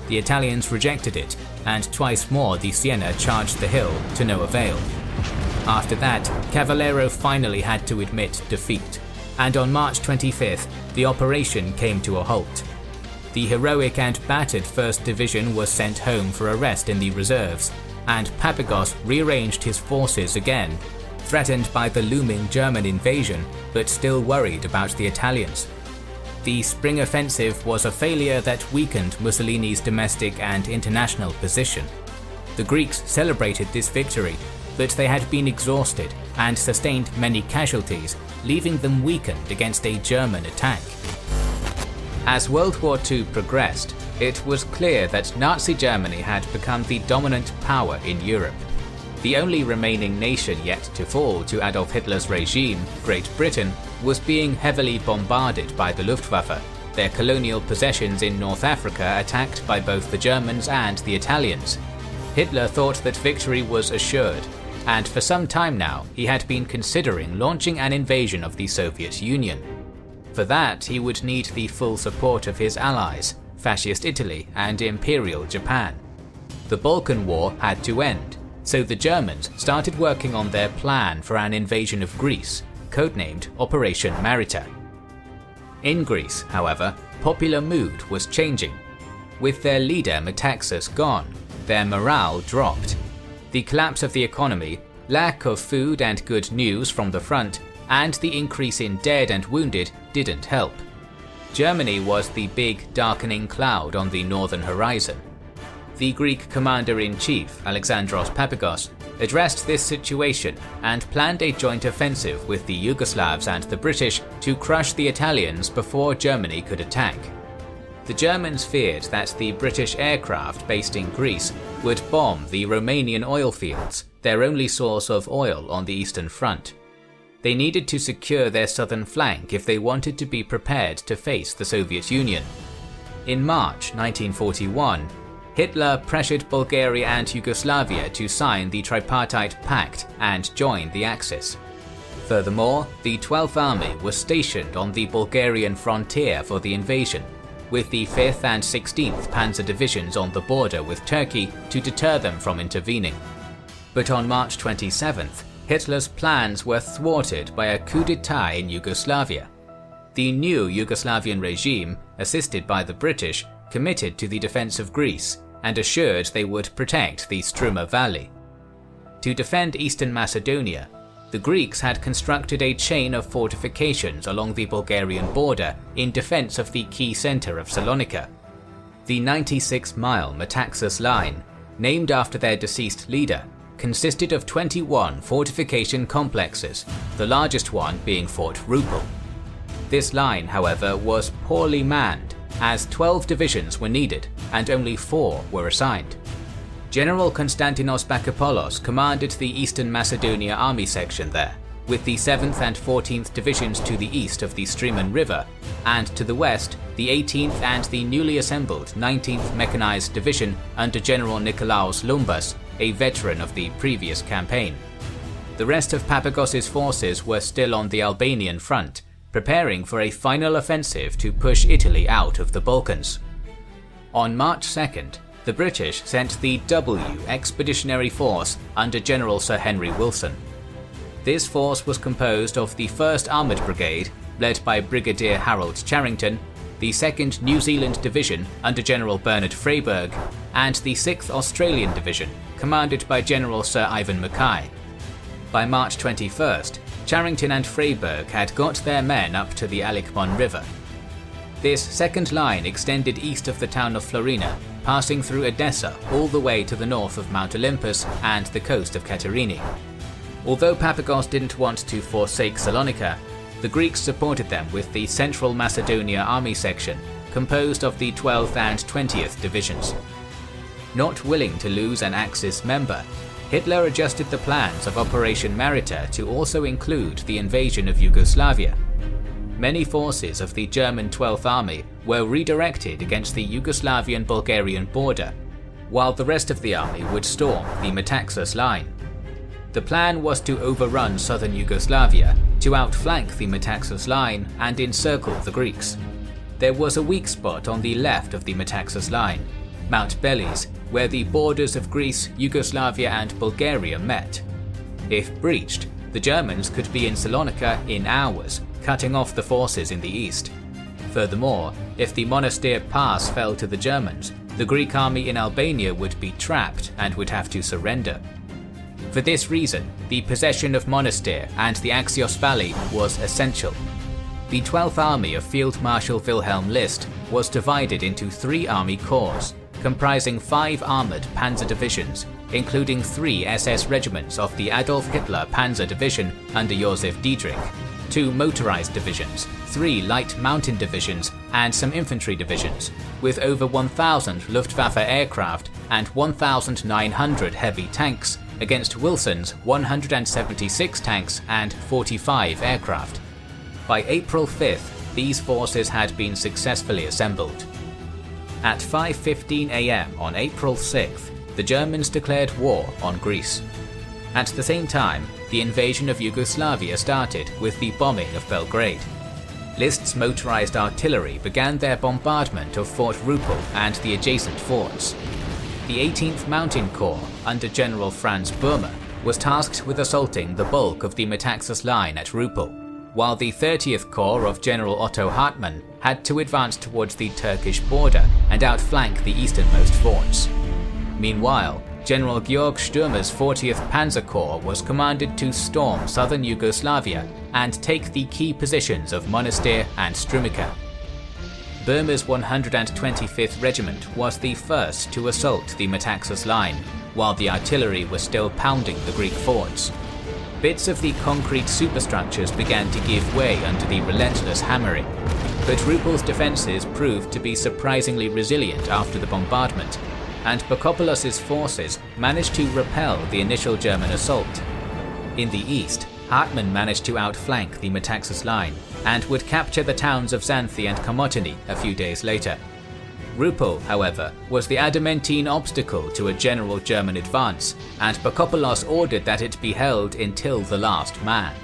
The Italians rejected it, and twice more the Siena charged the hill to no avail. After that, Cavallero finally had to admit defeat, and on March 25th, the operation came to a halt. The heroic and battered 1st Division was sent home for a rest in the reserves, and Papagos rearranged his forces again, threatened by the looming German invasion, but still worried about the Italians. The spring offensive was a failure that weakened Mussolini's domestic and international position. The Greeks celebrated this victory, but they had been exhausted and sustained many casualties, leaving them weakened against a German attack. As World War II progressed, it was clear that Nazi Germany had become the dominant power in Europe. The only remaining nation yet to fall to Adolf Hitler's regime, Great Britain, was being heavily bombarded by the Luftwaffe, their colonial possessions in North Africa attacked by both the Germans and the Italians. Hitler thought that victory was assured, and for some time now he had been considering launching an invasion of the Soviet Union. For that, he would need the full support of his allies, Fascist Italy and Imperial Japan. The Balkan War had to end, so the Germans started working on their plan for an invasion of Greece, codenamed Operation Marita. In Greece, however, popular mood was changing. With their leader Metaxas gone, their morale dropped. The collapse of the economy, lack of food and good news from the front, and the increase in dead and wounded didn't help. Germany was the big darkening cloud on the northern horizon. The Greek commander-in-chief, Alexandros Papagos, addressed this situation and planned a joint offensive with the Yugoslavs and the British to crush the Italians before Germany could attack. The Germans feared that the British aircraft based in Greece would bomb the Romanian oil fields, their only source of oil on the Eastern Front. They needed to secure their southern flank if they wanted to be prepared to face the Soviet Union. In March 1941, Hitler pressured Bulgaria and Yugoslavia to sign the Tripartite Pact and join the Axis. Furthermore, the 12th Army was stationed on the Bulgarian frontier for the invasion, with the 5th and 16th Panzer Divisions on the border with Turkey to deter them from intervening. But on March 27th, Hitler's plans were thwarted by a coup d'etat in Yugoslavia. The new Yugoslavian regime, assisted by the British, committed to the defense of Greece and assured they would protect the Struma Valley. To defend eastern Macedonia, the Greeks had constructed a chain of fortifications along the Bulgarian border in defense of the key center of Salonika. The 96-mile Metaxas line, named after their deceased leader, consisted of 21 fortification complexes, the largest one being Fort Rupel. This line, however, was poorly manned, as 12 divisions were needed and only 4 were assigned. General Konstantinos Bakopoulos commanded the Eastern Macedonia Army section there, with the 7th and 14th Divisions to the east of the Strymon River, and to the west, the 18th and the newly assembled 19th Mechanized Division under General Nikolaos Lumbas, a veteran of the previous campaign. The rest of Papagos's forces were still on the Albanian front, preparing for a final offensive to push Italy out of the Balkans. On March 2nd, the British sent the W Expeditionary Force under General Sir Henry Wilson. This force was composed of the 1st Armoured Brigade, led by Brigadier Harold Charrington, the 2nd New Zealand Division under General Bernard Freyberg, and the 6th Australian Division, commanded by General Sir Ivan Mackay. By March 21st, Charrington and Freyberg had got their men up to the Alikmon River. This second line extended east of the town of Florina, passing through Edessa all the way to the north of Mount Olympus and the coast of Katerini. Although Papagos didn't want to forsake Salonika, the Greeks supported them with the Central Macedonia Army section, composed of the 12th and 20th Divisions. Not willing to lose an Axis member, Hitler adjusted the plans of Operation Marita to also include the invasion of Yugoslavia. Many forces of the German 12th Army were redirected against the Yugoslavian-Bulgarian border, while the rest of the army would storm the Metaxas line. The plan was to overrun southern Yugoslavia, to outflank the Metaxas line and encircle the Greeks. There was a weak spot on the left of the Metaxas line, Mount Belis, where the borders of Greece, Yugoslavia and Bulgaria met. If breached, the Germans could be in Salonika in hours, cutting off the forces in the east. Furthermore, if the Monastir Pass fell to the Germans, the Greek army in Albania would be trapped and would have to surrender. For this reason, the possession of Monastir and the Axios Valley was essential. The 12th Army of Field Marshal Wilhelm List was divided into 3 army corps, comprising 5 armoured panzer divisions, including 3 SS regiments of the Adolf Hitler Panzer Division under Josef Diedrich, 2 motorized divisions, 3 light mountain divisions, and some infantry divisions, with over 1,000 Luftwaffe aircraft and 1,900 heavy tanks against Wilson's 176 tanks and 45 aircraft. By April 5th, these forces had been successfully assembled. At 5:15 am on April 6th, the Germans declared war on Greece. At the same time, the invasion of Yugoslavia started with the bombing of Belgrade. List's motorized artillery began their bombardment of Fort Rupel and the adjacent forts. The 18th Mountain Corps, under General Franz Böhmer, was tasked with assaulting the bulk of the Metaxas line at Rupel, while the 30th Corps of General Otto Hartmann had to advance towards the Turkish border and outflank the easternmost forts. Meanwhile, General Georg Stürmer's 40th Panzer Corps was commanded to storm southern Yugoslavia and take the key positions of Monastir and Strumica. Böhmer's 125th Regiment was the first to assault the Metaxas line, while the artillery was still pounding the Greek forts. Bits of the concrete superstructures began to give way under the relentless hammering, but Rupel's defences proved to be surprisingly resilient after the bombardment, and Bokopoulos' forces managed to repel the initial German assault. In the east, Hartmann managed to outflank the Metaxas line and would capture the towns of Xanthi and Komotini a few days later. Rupel, however, was the adamantine obstacle to a general German advance, and Bokopoulos ordered that it be held until the last man.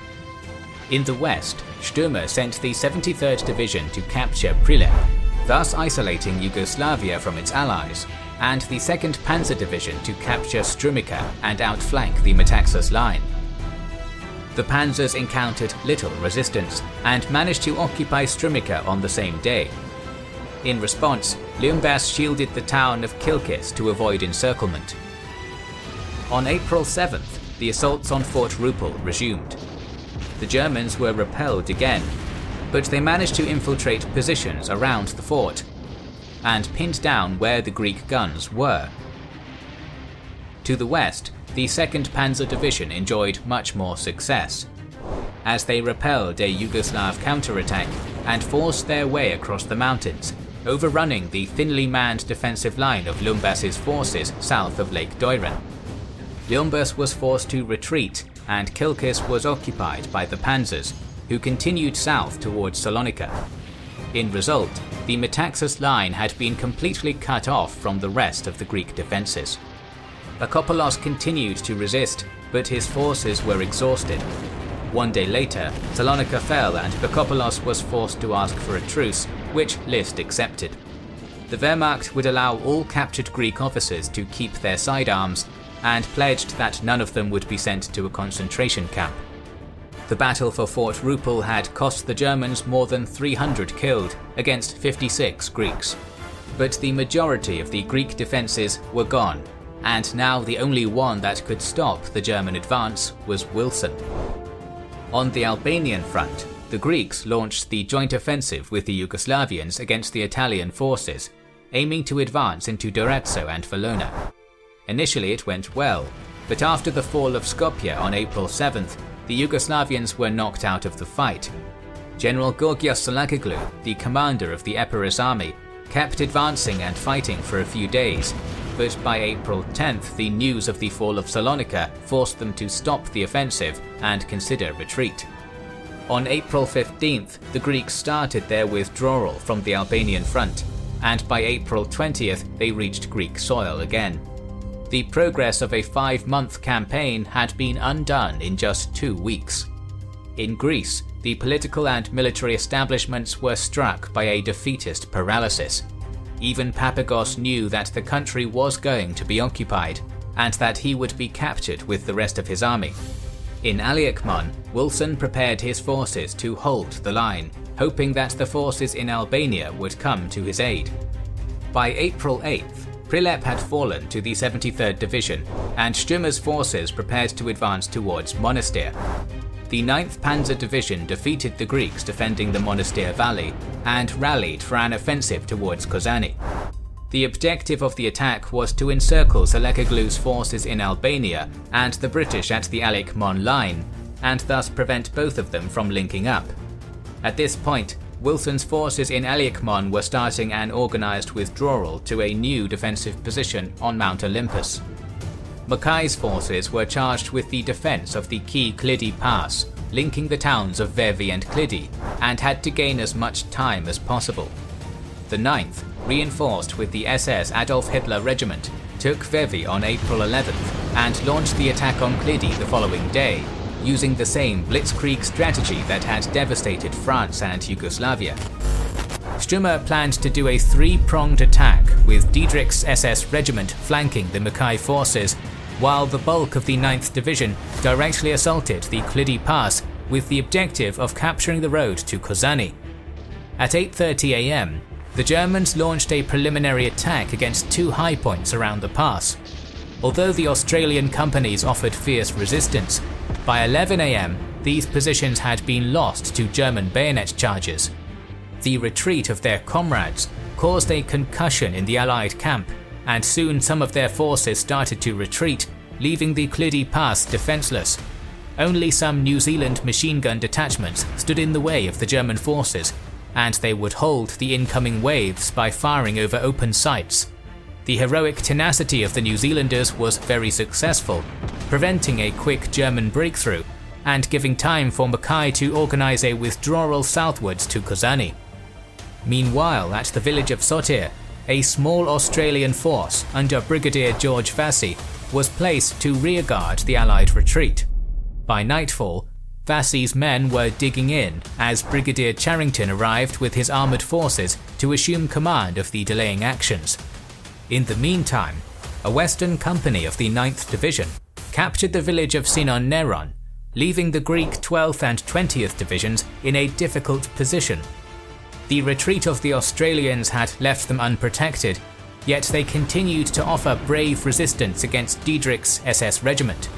In the west, Stürmer sent the 73rd Division to capture Prilep, thus isolating Yugoslavia from its allies, and the 2nd Panzer Division to capture Strumica and outflank the Metaxas line. The panzers encountered little resistance and managed to occupy Strumica on the same day. In response, Lumbas shielded the town of Kilkis to avoid encirclement. On April 7th, the assaults on Fort Rupel resumed. The Germans were repelled again, but they managed to infiltrate positions around the fort and pinned down where the Greek guns were. To the west, the 2nd Panzer Division enjoyed much more success, as they repelled a Yugoslav counterattack and forced their way across the mountains, overrunning the thinly manned defensive line of Lumbas's forces south of Lake Doiran. Lumbas was forced to retreat, and Kilkis was occupied by the panzers, who continued south towards Salonika. In result, the Metaxas line had been completely cut off from the rest of the Greek defences. Bokopoulos continued to resist, but his forces were exhausted. One day later, Salonika fell and Bokopoulos was forced to ask for a truce, which List accepted. The Wehrmacht would allow all captured Greek officers to keep their sidearms, and pledged that none of them would be sent to a concentration camp. The battle for Fort Rupel had cost the Germans more than 300 killed against 56 Greeks. But the majority of the Greek defences were gone, and now the only one that could stop the German advance was Wilson. On the Albanian front, the Greeks launched the joint offensive with the Yugoslavians against the Italian forces, aiming to advance into Durazzo and Valona. Initially it went well, but after the fall of Skopje on April 7th, the Yugoslavians were knocked out of the fight. General Gorgios Salakoglu, the commander of the Epirus army, kept advancing and fighting for a few days, but by April 10th the news of the fall of Salonika forced them to stop the offensive and consider retreat. On April 15th, the Greeks started their withdrawal from the Albanian front, and by April 20th they reached Greek soil again. The progress of a 5-month campaign had been undone in just 2 weeks. In Greece, the political and military establishments were struck by a defeatist paralysis. Even Papagos knew that the country was going to be occupied, and that he would be captured with the rest of his army. In Aliakmon, Wilson prepared his forces to hold the line, hoping that the forces in Albania would come to his aid. By April 8th, Prilep had fallen to the 73rd Division, and Stürmer's forces prepared to advance towards Monastir. The 9th Panzer Division defeated the Greeks defending the Monastir Valley, and rallied for an offensive towards Kozani. The objective of the attack was to encircle Salakoglu's forces in Albania and the British at the Aliakmon line, and thus prevent both of them from linking up. At this point, Wilson's forces in Aliakmon were starting an organised withdrawal to a new defensive position on Mount Olympus. Mackay's forces were charged with the defence of the key Klidi Pass, linking the towns of Vevi and Klidi, and had to gain as much time as possible. The 9th, reinforced with the SS Adolf Hitler Regiment, took Vevi on April 11th and launched the attack on Klidi the following day, using the same blitzkrieg strategy that had devastated France and Yugoslavia. Stumme planned to do a three-pronged attack, with Diedrich's SS regiment flanking the Mackay forces, while the bulk of the 9th Division directly assaulted the Klidi Pass with the objective of capturing the road to Kozani. At 8:30 am, the Germans launched a preliminary attack against two high points around the pass. Although the Australian companies offered fierce resistance, by 11 am these positions had been lost to German bayonet charges. The retreat of their comrades caused a concussion in the Allied camp, and soon some of their forces started to retreat, leaving the Klidi Pass defenceless. Only some New Zealand machine gun detachments stood in the way of the German forces, and they would hold the incoming waves by firing over open sights. The heroic tenacity of the New Zealanders was very successful, preventing a quick German breakthrough and giving time for Mackay to organise a withdrawal southwards to Kozani. Meanwhile, at the village of Sotir, a small Australian force under Brigadier George Vassey was placed to rearguard the Allied retreat. By nightfall, Vassey's men were digging in as Brigadier Charrington arrived with his armoured forces to assume command of the delaying actions. In the meantime, a western company of the 9th Division captured the village of Sinon Neron, leaving the Greek 12th and 20th Divisions in a difficult position. The retreat of the Australians had left them unprotected, yet they continued to offer brave resistance against Diedrich's SS regiment.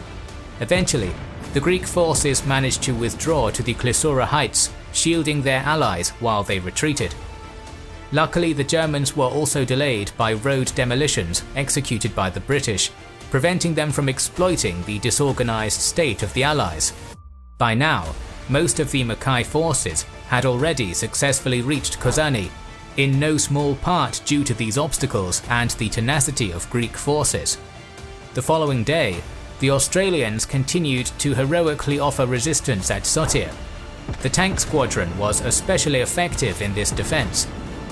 Eventually, the Greek forces managed to withdraw to the Klissura heights, shielding their allies while they retreated. Luckily, the Germans were also delayed by road demolitions executed by the British, preventing them from exploiting the disorganized state of the Allies. By now, most of the Mackay forces had already successfully reached Kozani, in no small part due to these obstacles and the tenacity of Greek forces. The following day, the Australians continued to heroically offer resistance at Sotir. The tank squadron was especially effective in this defence,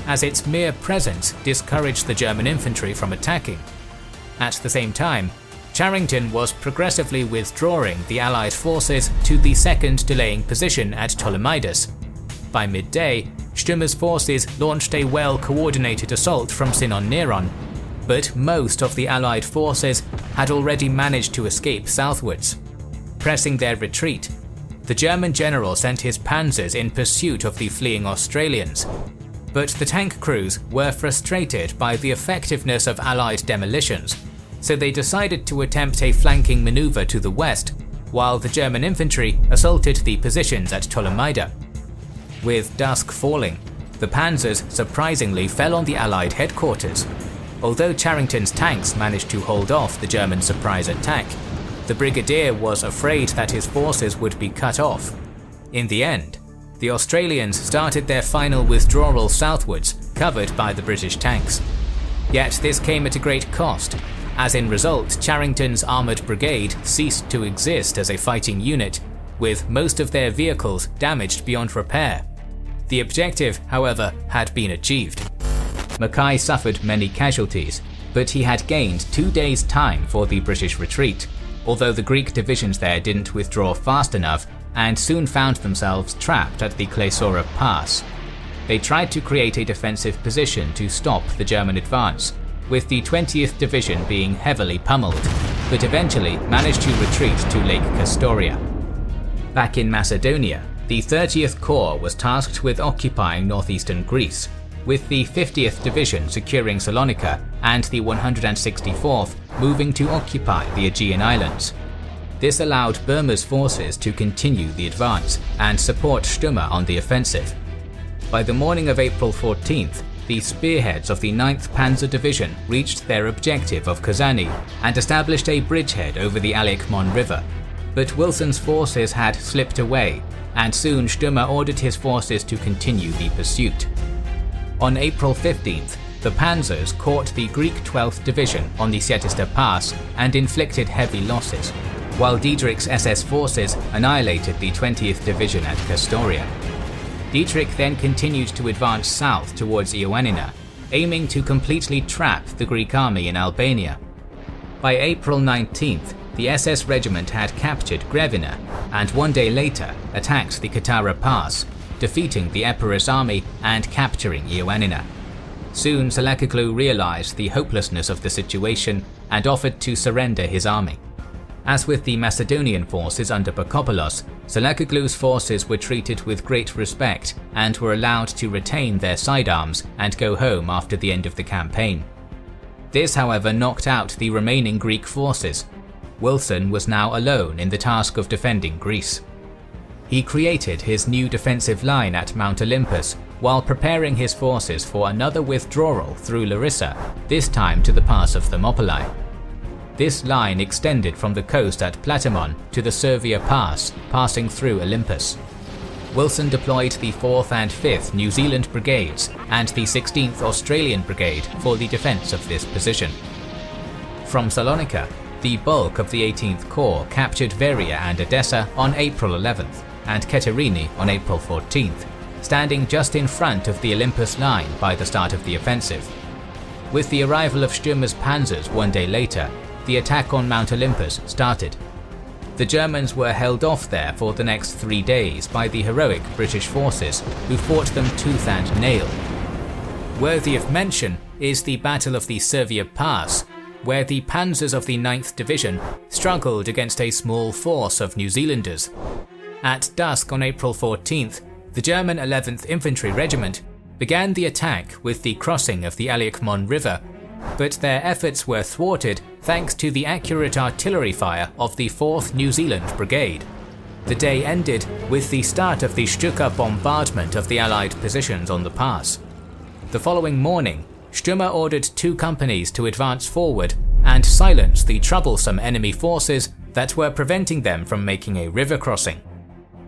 as its mere presence discouraged the German infantry from attacking. At the same time, Charrington was progressively withdrawing the Allied forces to the second delaying position at Ptolemaidas. By midday, Stumme's forces launched a well-coordinated assault from Sinon Neron, but most of the Allied forces had already managed to escape southwards. Pressing their retreat, the German general sent his panzers in pursuit of the fleeing Australians. But the tank crews were frustrated by the effectiveness of Allied demolitions, so they decided to attempt a flanking maneuver to the west, while the German infantry assaulted the positions at Ptolemaida. With dusk falling, the panzers surprisingly fell on the Allied headquarters. Although Charrington's tanks managed to hold off the German surprise attack, the brigadier was afraid that his forces would be cut off. In the end, the Australians started their final withdrawal southwards, covered by the British tanks. Yet this came at a great cost, as in result Charrington's armoured brigade ceased to exist as a fighting unit, with most of their vehicles damaged beyond repair. The objective, however, had been achieved. Mackay suffered many casualties, but he had gained 2 days' time for the British retreat, although the Greek divisions there didn't withdraw fast enough and soon found themselves trapped at the Klissura Pass. They tried to create a defensive position to stop the German advance, with the 20th Division being heavily pummeled, but eventually managed to retreat to Lake Kastoria. Back in Macedonia, the 30th Corps was tasked with occupying northeastern Greece, with the 50th Division securing Salonika and the 164th moving to occupy the Aegean Islands. This allowed Burma's forces to continue the advance and support Stumme on the offensive. By the morning of April 14th, the spearheads of the 9th Panzer Division reached their objective of Kozani and established a bridgehead over the Alekhmon River. But Wilson's forces had slipped away, and soon Stumme ordered his forces to continue the pursuit. On April 15th, the panzers caught the Greek 12th Division on the Sietista Pass and inflicted heavy losses, while Diedrich's SS forces annihilated the 20th Division at Kastoria. Diedrich then continued to advance south towards Ioannina, aiming to completely trap the Greek army in Albania. By April 19th, the SS regiment had captured Grevina and 1 day later attacked the Katara Pass, defeating the Epirus army and capturing Ioannina. Soon Seleucus realized the hopelessness of the situation and offered to surrender his army. As with the Macedonian forces under Pakopolos, Seleucus' forces were treated with great respect and were allowed to retain their sidearms and go home after the end of the campaign. This, however, knocked out the remaining Greek forces. Wilson was now alone in the task of defending Greece. He created his new defensive line at Mount Olympus while preparing his forces for another withdrawal through Larissa, this time to the pass of Thermopylae. This line extended from the coast at Platamon to the Servia Pass, passing through Olympus. Wilson deployed the 4th and 5th New Zealand Brigades and the 16th Australian Brigade for the defence of this position. From Salonika, the bulk of the 18th Corps captured Veria and Edessa on April 11th and Katerini on April 14th, standing just in front of the Olympus line by the start of the offensive. With the arrival of Stürmer's panzers 1 day later, the attack on Mount Olympus started. The Germans were held off there for the next 3 days by the heroic British forces, who fought them tooth and nail. Worthy of mention is the Battle of the Servia Pass, where the panzers of the 9th Division struggled against a small force of New Zealanders. At dusk on April 14th, the German 11th Infantry Regiment began the attack with the crossing of the Aliakmon River, but their efforts were thwarted thanks to the accurate artillery fire of the 4th New Zealand Brigade. The day ended with the start of the Stuka bombardment of the Allied positions on the pass. The following morning, Stürmer ordered 2 companies to advance forward and silence the troublesome enemy forces that were preventing them from making a river crossing.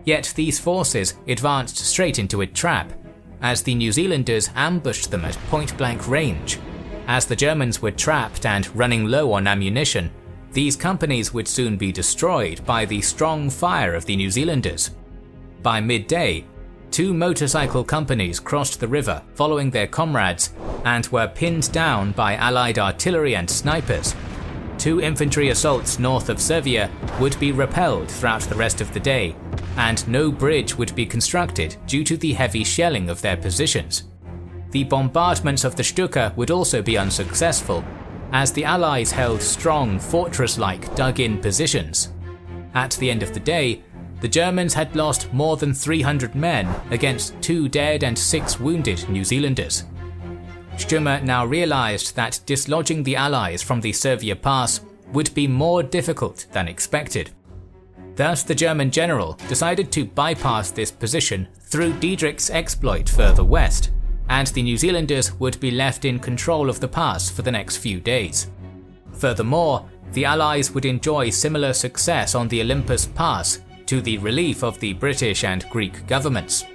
Yet these forces advanced straight into a trap, as the New Zealanders ambushed them at point-blank range. As the Germans were trapped and running low on ammunition, these companies would soon be destroyed by the strong fire of the New Zealanders. By midday, 2 motorcycle companies crossed the river following their comrades and were pinned down by Allied artillery and snipers. 2 infantry assaults north of Servia would be repelled throughout the rest of the day, and no bridge would be constructed due to the heavy shelling of their positions. The bombardments of the Stuka would also be unsuccessful, as the Allies held strong fortress-like dug-in positions. At the end of the day, the Germans had lost more than 300 men against 2 dead and 6 wounded New Zealanders. Stürmer now realized that dislodging the Allies from the Servia Pass would be more difficult than expected. Thus, the German general decided to bypass this position through Diedrich's exploit further west, and the New Zealanders would be left in control of the pass for the next few days. Furthermore, the Allies would enjoy similar success on the Olympus Pass, to the relief of the British and Greek governments.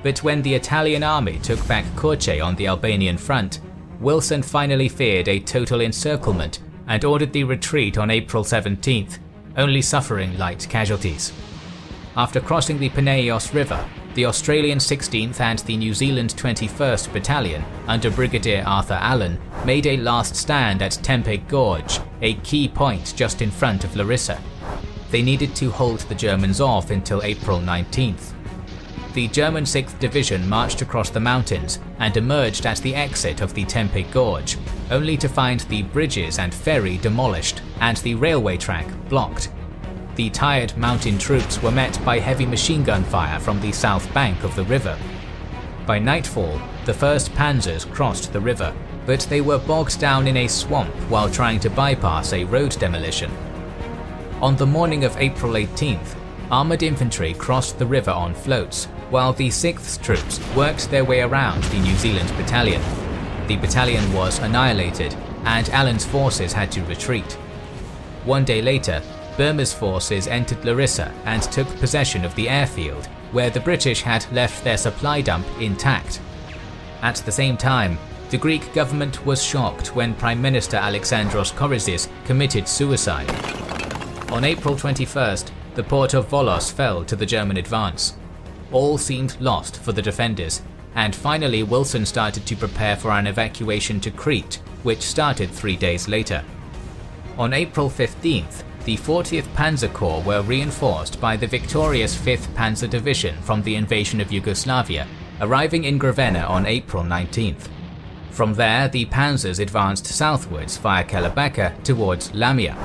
But when the Italian army took back Corce on the Albanian front, Wilson finally feared a total encirclement and ordered the retreat on April 17th, only suffering light casualties. After crossing the Peneios River, the Australian 16th and the New Zealand 21st Battalion under Brigadier Arthur Allen made a last stand at Tempe Gorge, a key point just in front of Larissa. They needed to hold the Germans off until April 19th. The German 6th Division marched across the mountains and emerged at the exit of the Tempe Gorge, only to find the bridges and ferry demolished and the railway track blocked. The tired mountain troops were met by heavy machine gun fire from the south bank of the river. By nightfall, the 1st Panzers crossed the river, but they were bogged down in a swamp while trying to bypass a road demolition. On the morning of April 18th, armoured infantry crossed the river on floats, while the 6th troops worked their way around the New Zealand battalion. The battalion was annihilated, and Allen's forces had to retreat. 1 day later, Burma's forces entered Larissa and took possession of the airfield, where the British had left their supply dump intact. At the same time, the Greek government was shocked when Prime Minister Alexandros Korizis committed suicide. On April 21st, the port of Volos fell to the German advance. All seemed lost for the defenders, and finally Wilson started to prepare for an evacuation to Crete, which started 3 days later. On April 15th, the 40th Panzer Corps were reinforced by the victorious 5th Panzer Division from the invasion of Yugoslavia, arriving in Grevena on April 19th. From there, the panzers advanced southwards via Kelebeka towards Lamia.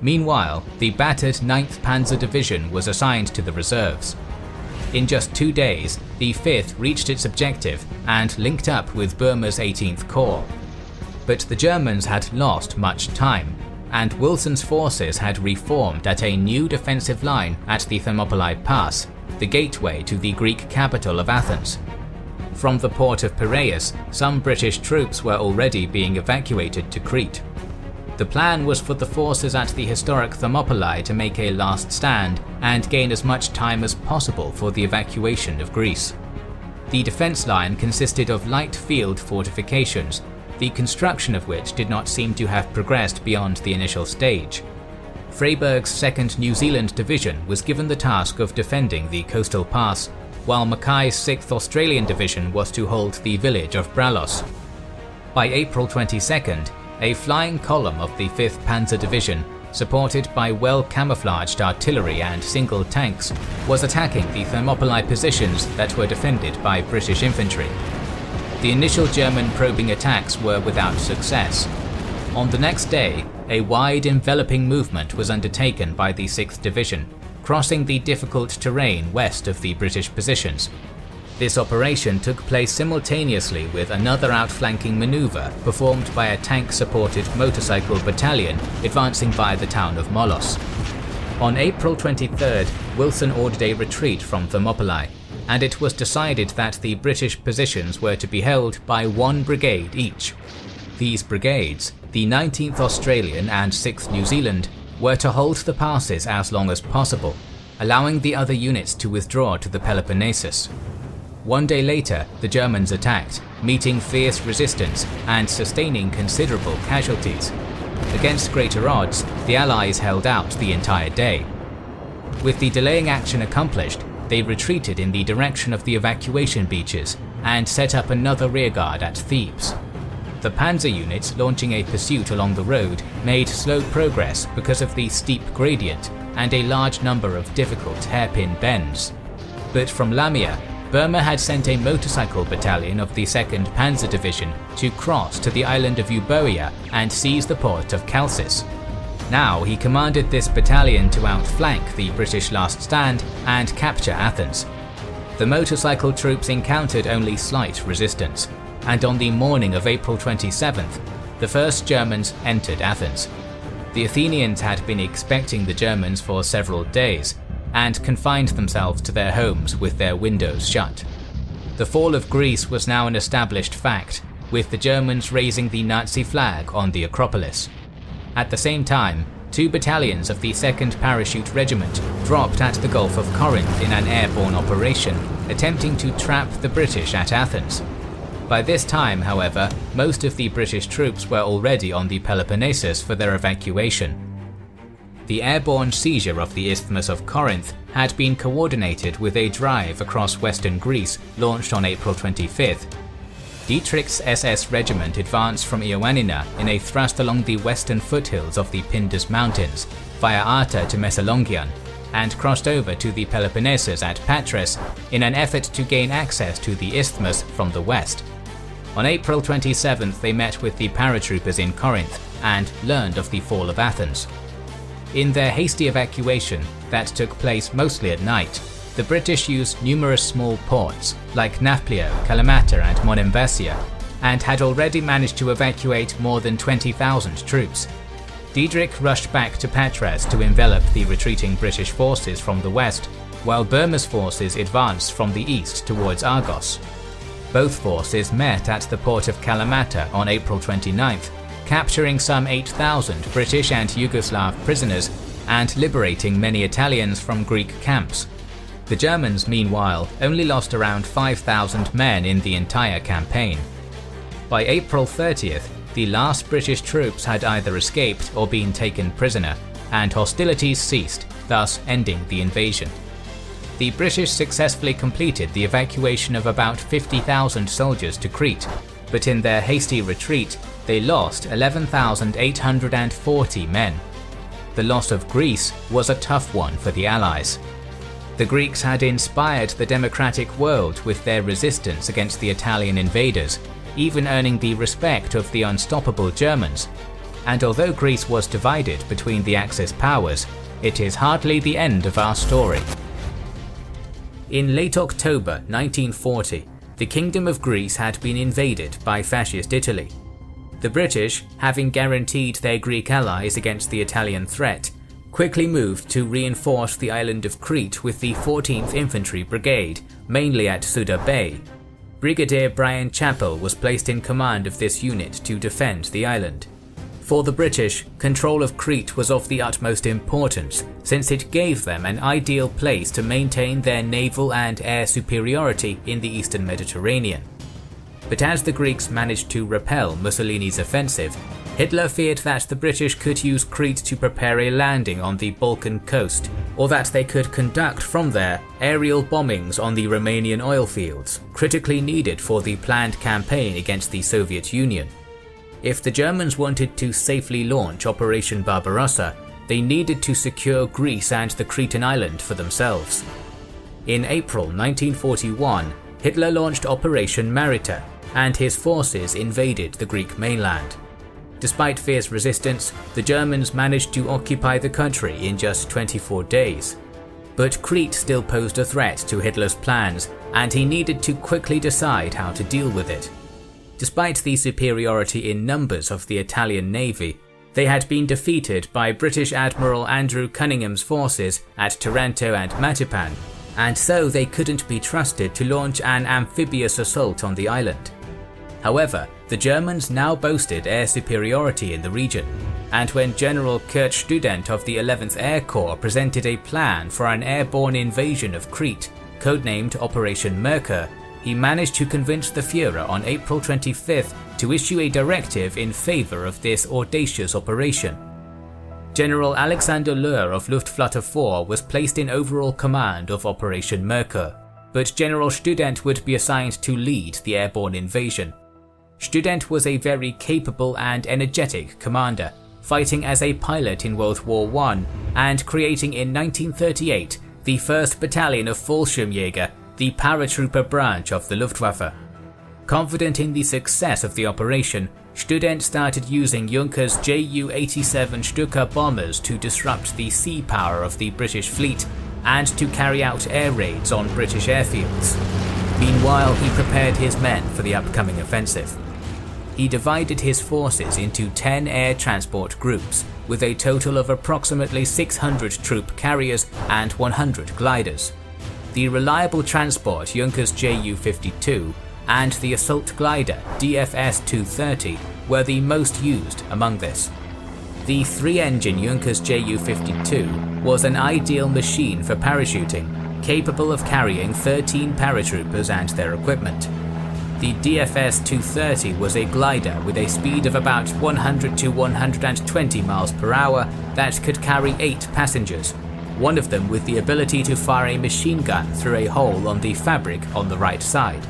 Meanwhile, the battered 9th Panzer Division was assigned to the reserves. In just 2 days, the 5th reached its objective and linked up with Burma's 18th Corps. But the Germans had lost much time, and Wilson's forces had reformed at a new defensive line at the Thermopylae Pass, the gateway to the Greek capital of Athens. From the port of Piraeus, some British troops were already being evacuated to Crete. The plan was for the forces at the historic Thermopylae to make a last stand and gain as much time as possible for the evacuation of Greece. The defence line consisted of light field fortifications, the construction of which did not seem to have progressed beyond the initial stage. Freyberg's 2nd New Zealand Division was given the task of defending the coastal pass, while Mackay's 6th Australian Division was to hold the village of Bralos. By April 22nd, a flying column of the 5th Panzer Division, supported by well-camouflaged artillery and single tanks, was attacking the Thermopylae positions that were defended by British infantry. The initial German probing attacks were without success. On the next day, a wide enveloping movement was undertaken by the 6th Division, crossing the difficult terrain west of the British positions. This operation took place simultaneously with another outflanking maneuver performed by a tank-supported motorcycle battalion advancing by the town of Molos. On April 23rd, Wilson ordered a retreat from Thermopylae, and it was decided that the British positions were to be held by 1 brigade each. These brigades, the 19th Australian and 6th New Zealand, were to hold the passes as long as possible, allowing the other units to withdraw to the Peloponnesus. 1 day later, the Germans attacked, meeting fierce resistance and sustaining considerable casualties. Against greater odds, the Allies held out the entire day. With the delaying action accomplished, they retreated in the direction of the evacuation beaches and set up another rearguard at Thebes. The panzer units launching a pursuit along the road made slow progress because of the steep gradient and a large number of difficult hairpin bends. But from Lamia, Burma had sent a motorcycle battalion of the 2nd Panzer Division to cross to the island of Euboea and seize the port of Chalcis. Now he commanded this battalion to outflank the British last stand and capture Athens. The motorcycle troops encountered only slight resistance, and on the morning of April 27th, the first Germans entered Athens. The Athenians had been expecting the Germans for several days, and confined themselves to their homes with their windows shut. The fall of Greece was now an established fact, with the Germans raising the Nazi flag on the Acropolis. At the same time, 2 battalions of the 2nd Parachute Regiment dropped at the Gulf of Corinth in an airborne operation, attempting to trap the British at Athens. By this time, however, most of the British troops were already on the Peloponnesus for their evacuation. The airborne seizure of the Isthmus of Corinth had been coordinated with a drive across western Greece launched on April 25th. Dietrich's SS regiment advanced from Ioannina in a thrust along the western foothills of the Pindus Mountains, via Arta to Messalongion, and crossed over to the Peloponnesus at Patras in an effort to gain access to the isthmus from the west. On April 27th they met with the paratroopers in Corinth and learned of the fall of Athens. In their hasty evacuation, that took place mostly at night, the British used numerous small ports like Nafplio, Kalamata and Monemvasia, and had already managed to evacuate more than 20,000 troops. Diedrich rushed back to Patras to envelop the retreating British forces from the west, while Burma's forces advanced from the east towards Argos. Both forces met at the port of Kalamata on April 29th, capturing some 8,000 British and Yugoslav prisoners and liberating many Italians from Greek camps. The Germans, meanwhile, only lost around 5,000 men in the entire campaign. By April 30th, the last British troops had either escaped or been taken prisoner, and hostilities ceased, thus ending the invasion. The British successfully completed the evacuation of about 50,000 soldiers to Crete, but in their hasty retreat, they lost 11,840 men. The loss of Greece was a tough one for the Allies. The Greeks had inspired the democratic world with their resistance against the Italian invaders, even earning the respect of the unstoppable Germans. And although Greece was divided between the Axis powers, it is hardly the end of our story. In late October 1940, the Kingdom of Greece had been invaded by fascist Italy. The British, having guaranteed their Greek allies against the Italian threat, quickly moved to reinforce the island of Crete with the 14th Infantry Brigade, mainly at Suda Bay. Brigadier Brian Chappell was placed in command of this unit to defend the island. For the British, control of Crete was of the utmost importance, since it gave them an ideal place to maintain their naval and air superiority in the eastern Mediterranean. But as the Greeks managed to repel Mussolini's offensive, Hitler feared that the British could use Crete to prepare a landing on the Balkan coast, or that they could conduct from there aerial bombings on the Romanian oil fields, critically needed for the planned campaign against the Soviet Union. If the Germans wanted to safely launch Operation Barbarossa, they needed to secure Greece and the Cretan island for themselves. In April 1941, Hitler launched Operation Marita, and his forces invaded the Greek mainland. Despite fierce resistance, the Germans managed to occupy the country in just 24 days. But Crete still posed a threat to Hitler's plans, and he needed to quickly decide how to deal with it. Despite the superiority in numbers of the Italian navy, they had been defeated by British Admiral Andrew Cunningham's forces at Taranto and Matapan, and so they couldn't be trusted to launch an amphibious assault on the island. However, the Germans now boasted air superiority in the region, and when General Kurt Student of the 11th Air Corps presented a plan for an airborne invasion of Crete, codenamed Operation Merkur, he managed to convince the Führer on April 25th to issue a directive in favor of this audacious operation. General Alexander Löhr of Luftflotte 4 was placed in overall command of Operation Merkur, but General Student would be assigned to lead the airborne invasion. Student was a very capable and energetic commander, fighting as a pilot in World War I and creating in 1938 the 1st Battalion of Fallschirmjäger, the paratrooper branch of the Luftwaffe. Confident in the success of the operation, Student started using Junkers Ju-87 Stuka bombers to disrupt the sea power of the British fleet and to carry out air raids on British airfields. Meanwhile, he prepared his men for the upcoming offensive. He divided his forces into 10 air transport groups, with a total of approximately 600 troop carriers and 100 gliders. The reliable transport Junkers Ju-52 and the assault glider DFS-230 were the most used among this. The 3-engine Junkers Ju-52 was an ideal machine for parachuting, capable of carrying 13 paratroopers and their equipment. The DFS-230 was a glider with a speed of about 100 to 120 miles per hour that could carry 8 passengers, one of them with the ability to fire a machine gun through a hole on the fabric on the right side.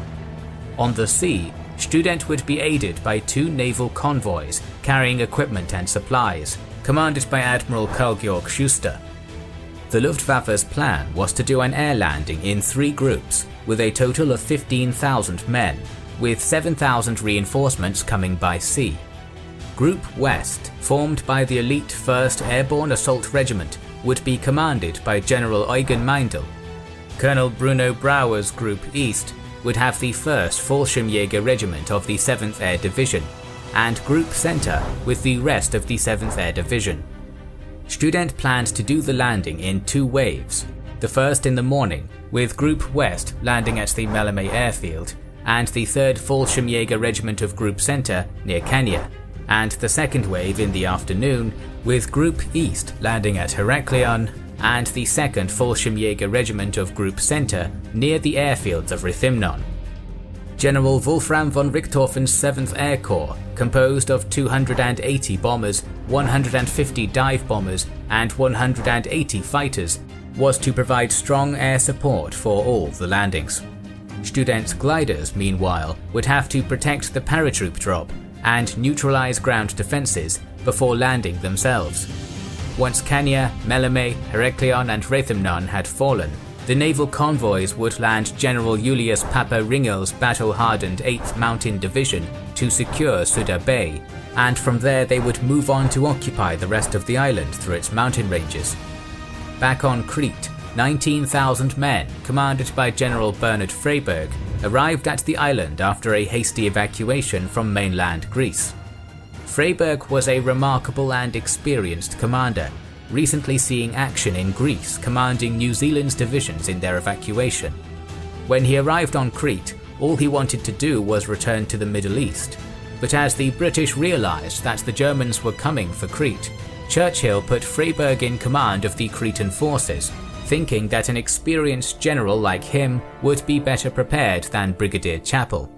On the sea, Student would be aided by 2 naval convoys carrying equipment and supplies, commanded by Admiral Karl-Georg Schuster. The Luftwaffe's plan was to do an air landing in 3 groups, with a total of 15,000 men, with 7,000 reinforcements coming by sea. Group West, formed by the elite 1st Airborne Assault Regiment, would be commanded by General Eugen Meindl. Colonel Bruno Brauer's Group East would have the 1st Fallschirmjäger Regiment of the 7th Air Division, and Group Center with the rest of the 7th Air Division. Student planned to do the landing in 2 waves, the first in the morning, with Group West landing at the Malmö airfield, and the 3rd Fallschirmjäger Regiment of Group Center near Kenya, and the second wave in the afternoon, with Group East landing at Heraklion, and the 2nd Fallschirmjäger Regiment of Group Center near the airfields of Rethymnon. General Wolfram von Richthofen's 7th Air Corps, composed of 280 bombers, 150 dive bombers, and 180 fighters, was to provide strong air support for all the landings. Student's gliders, meanwhile, would have to protect the paratroop drop, and neutralize ground defenses before landing themselves. Once Chania, Melame, Heraklion and Rethymnon had fallen, the naval convoys would land General Julius Paperingel's battle-hardened 8th Mountain Division to secure Suda Bay, and from there they would move on to occupy the rest of the island through its mountain ranges. Back on Crete, 19,000 men, commanded by General Bernard Freyberg, arrived at the island after a hasty evacuation from mainland Greece. Freyberg was a remarkable and experienced commander, recently seeing action in Greece commanding New Zealand's divisions in their evacuation. When he arrived on Crete, all he wanted to do was return to the Middle East. But as the British realised that the Germans were coming for Crete, Churchill put Freyberg in command of the Cretan forces, thinking that an experienced general like him would be better prepared than Brigadier Chappell.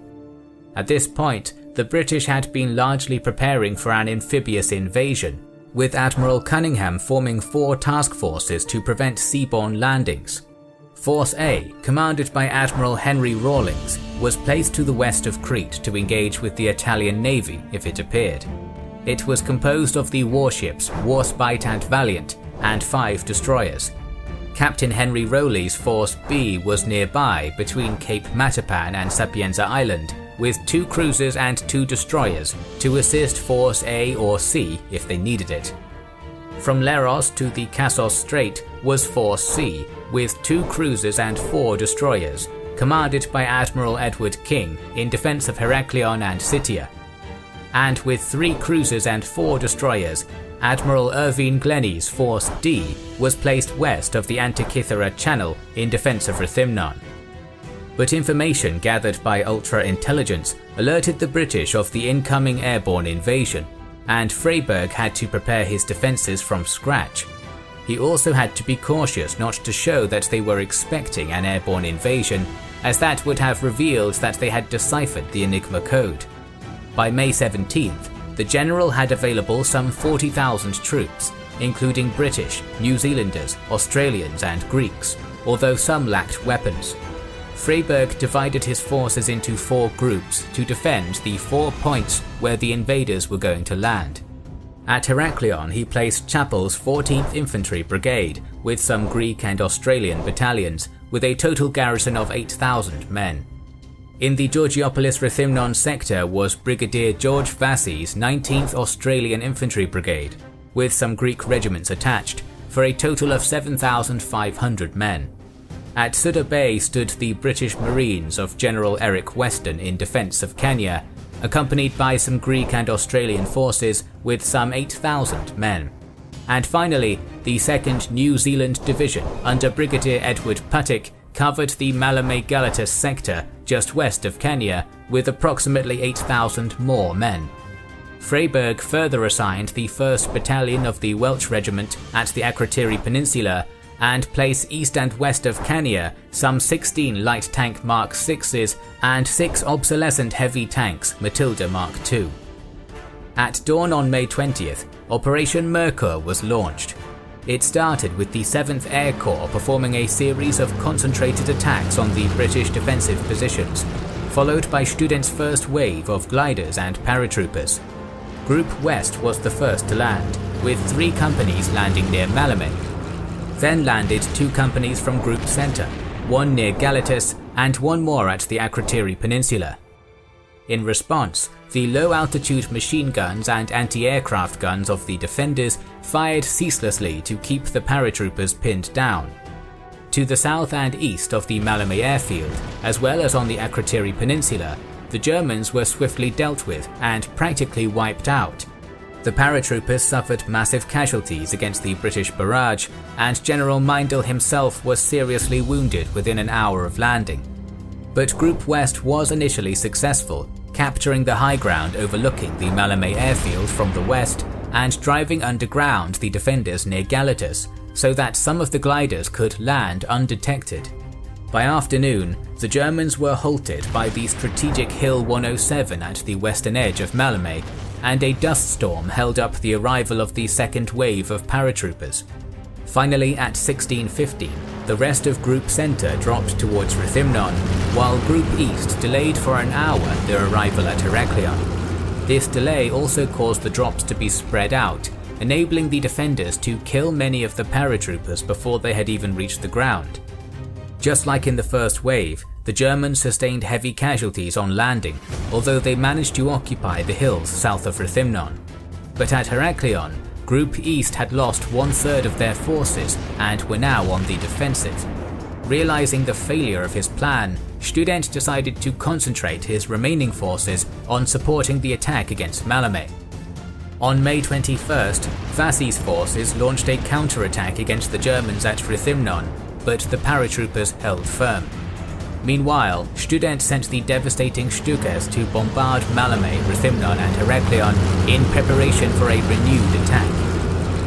At this point, the British had been largely preparing for an amphibious invasion, with Admiral Cunningham forming 4 task forces to prevent seaborne landings. Force A, commanded by Admiral Henry Rawlings, was placed to the west of Crete to engage with the Italian Navy if it appeared. It was composed of the warships Warspite and Valiant and 5 destroyers. Captain Henry Rowley's Force B was nearby between Cape Matapan and Sapienza Island, with 2 cruisers and 2 destroyers to assist Force A or C if they needed it. From Leros to the Kassos Strait was Force C, with 2 cruisers and 4 destroyers, commanded by Admiral Edward King in defense of Heraklion and Scythia. And with 3 cruisers and 4 destroyers, Admiral Irvine Glennie's Force D was placed west of the Antikythera Channel in defense of Rethymnon. But information gathered by ultra-intelligence alerted the British of the incoming airborne invasion, and Freyberg had to prepare his defences from scratch. He also had to be cautious not to show that they were expecting an airborne invasion, as that would have revealed that they had deciphered the Enigma code. By May 17th, the general had available some 40,000 troops, including British, New Zealanders, Australians and Greeks, although some lacked weapons. Freyberg divided his forces into 4 groups to defend the 4 points where the invaders were going to land. At Heraklion, he placed Chappell's 14th Infantry Brigade with some Greek and Australian battalions, with a total garrison of 8,000 men. In the Georgiopolis-Rethymnon sector was Brigadier George Vassey's 19th Australian Infantry Brigade, with some Greek regiments attached, for a total of 7,500 men. At Suda Bay stood the British Marines of General Eric Weston in defence of Chania, accompanied by some Greek and Australian forces with some 8,000 men. And finally, the 2nd New Zealand Division under Brigadier Edward Puttick covered the Malame Galatas sector just west of Chania with approximately 8,000 more men. Freyberg further assigned the 1st Battalion of the Welsh Regiment at the Akrotiri Peninsula and place east and west of Chania some 16 light tank Mark 6s and 6 obsolescent heavy tanks Matilda Mark II. At dawn on May 20th, Operation Merkur was launched. It started with the 7th Air Corps performing a series of concentrated attacks on the British defensive positions, followed by Student's first wave of gliders and paratroopers. Group West was the first to land, with 3 companies landing near Malame. Then landed 2 companies from Group Center, 1 near Galatas and 1 more at the Akrotiri Peninsula. In response, the low-altitude machine guns and anti-aircraft guns of the defenders fired ceaselessly to keep the paratroopers pinned down. To the south and east of the Malame airfield, as well as on the Akrotiri Peninsula, the Germans were swiftly dealt with and practically wiped out. The paratroopers suffered massive casualties against the British barrage, and General Meindl himself was seriously wounded within an hour of landing. But Group West was initially successful, capturing the high ground overlooking the Malame airfield from the west and driving underground the defenders near Galatas, so that some of the gliders could land undetected. By afternoon, the Germans were halted by the strategic Hill 107 at the western edge of Malame, and a dust storm held up the arrival of the second wave of paratroopers. Finally, at 16:15, the rest of Group Center dropped towards Rethymnon, while Group East delayed for an hour their arrival at Heraklion. This delay also caused the drops to be spread out, enabling the defenders to kill many of the paratroopers before they had even reached the ground. Just like in the first wave, the Germans sustained heavy casualties on landing, although they managed to occupy the hills south of Rethymnon. But at Heraklion, Group East had lost 1/3 of their forces and were now on the defensive. Realizing the failure of his plan, Student decided to concentrate his remaining forces on supporting the attack against Maleme. On May 21st, Vassi's forces launched a counterattack against the Germans at Rethymnon, but the paratroopers held firm. Meanwhile, Student sent the devastating Stukas to bombard Maleme, Rethymnon and Heraklion in preparation for a renewed attack.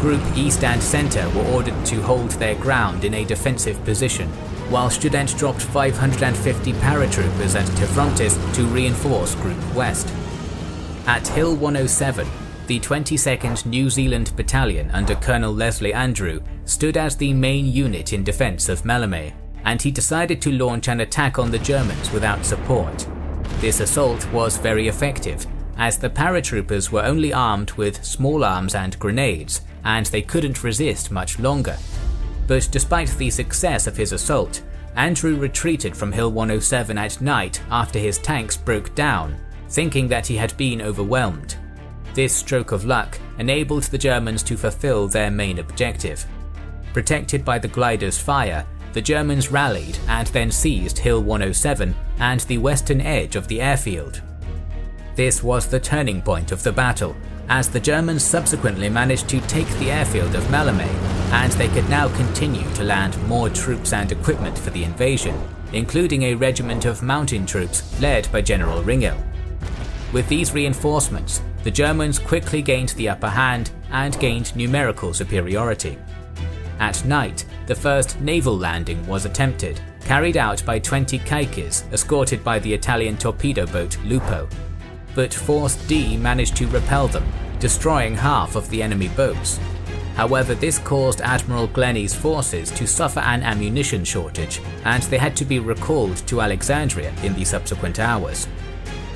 Group East and Center were ordered to hold their ground in a defensive position, while Student dropped 550 paratroopers at Tefrontis to reinforce Group West. At Hill 107, the 22nd New Zealand Battalion under Colonel Leslie Andrew stood as the main unit in defense of Maleme, and he decided to launch an attack on the Germans without support. This assault was very effective, as the paratroopers were only armed with small arms and grenades, and they couldn't resist much longer. But despite the success of his assault, Andrew retreated from Hill 107 at night after his tanks broke down, thinking that he had been overwhelmed. This stroke of luck enabled the Germans to fulfill their main objective. Protected by the glider's fire, the Germans rallied and then seized Hill 107 and the western edge of the airfield. This was the turning point of the battle, as the Germans subsequently managed to take the airfield of Maleme, and they could now continue to land more troops and equipment for the invasion, including a regiment of mountain troops led by General Ringel. With these reinforcements, the Germans quickly gained the upper hand and gained numerical superiority. At night, the first naval landing was attempted, carried out by 20 Kaikis escorted by the Italian torpedo boat Lupo. But Force D managed to repel them, destroying half of the enemy boats. However, this caused Admiral Glennie's forces to suffer an ammunition shortage, and they had to be recalled to Alexandria in the subsequent hours.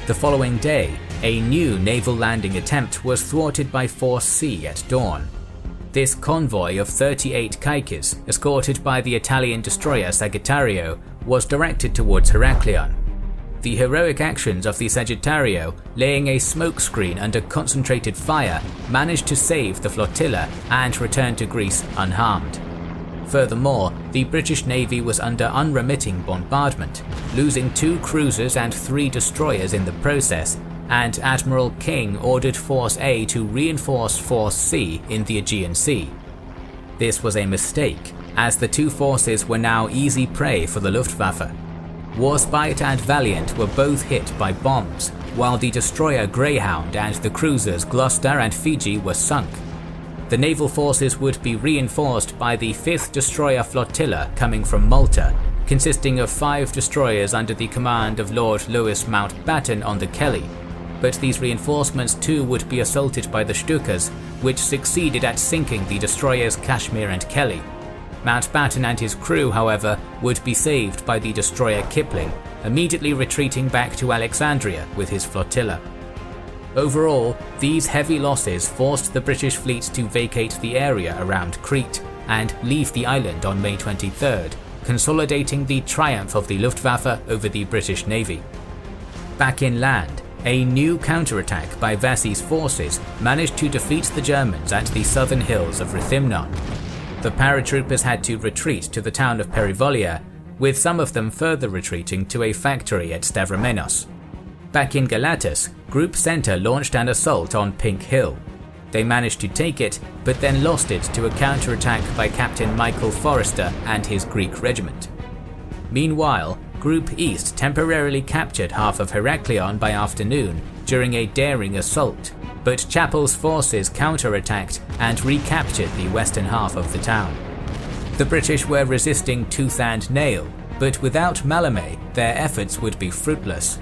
The following day, a new naval landing attempt was thwarted by Force C at dawn. This convoy of 38 Kaikis, escorted by the Italian destroyer Sagittario, was directed towards Heraklion. The heroic actions of the Sagittario, laying a smokescreen under concentrated fire, managed to save the flotilla and return to Greece unharmed. Furthermore, the British Navy was under unremitting bombardment, losing 2 cruisers and 3 destroyers in the process, and Admiral King ordered Force A to reinforce Force C in the Aegean Sea. This was a mistake, as the two forces were now easy prey for the Luftwaffe. Warspite and Valiant were both hit by bombs, while the destroyer Greyhound and the cruisers Gloucester and Fiji were sunk. The naval forces would be reinforced by the 5th Destroyer Flotilla coming from Malta, consisting of 5 destroyers under the command of Lord Louis Mountbatten on the Kelly. But these reinforcements too would be assaulted by the Stukas, which succeeded at sinking the destroyers Kashmir and Kelly. Mountbatten and his crew, however, would be saved by the destroyer Kipling, immediately retreating back to Alexandria with his flotilla. Overall, these heavy losses forced the British fleet to vacate the area around Crete and leave the island on May 23rd, consolidating the triumph of the Luftwaffe over the British Navy. Back inland, a new counterattack by Vassi's forces managed to defeat the Germans at the southern hills of Rethymnon. The paratroopers had to retreat to the town of Perivolia, with some of them further retreating to a factory at Stavromenos. Back in Galatas, Group Center launched an assault on Pink Hill. They managed to take it, but then lost it to a counterattack by Captain Michael Forrester and his Greek regiment. Meanwhile, Group East temporarily captured half of Heraklion by afternoon during a daring assault, but Chappell's forces counterattacked and recaptured the western half of the town. The British were resisting tooth and nail, but without Maleme, their efforts would be fruitless.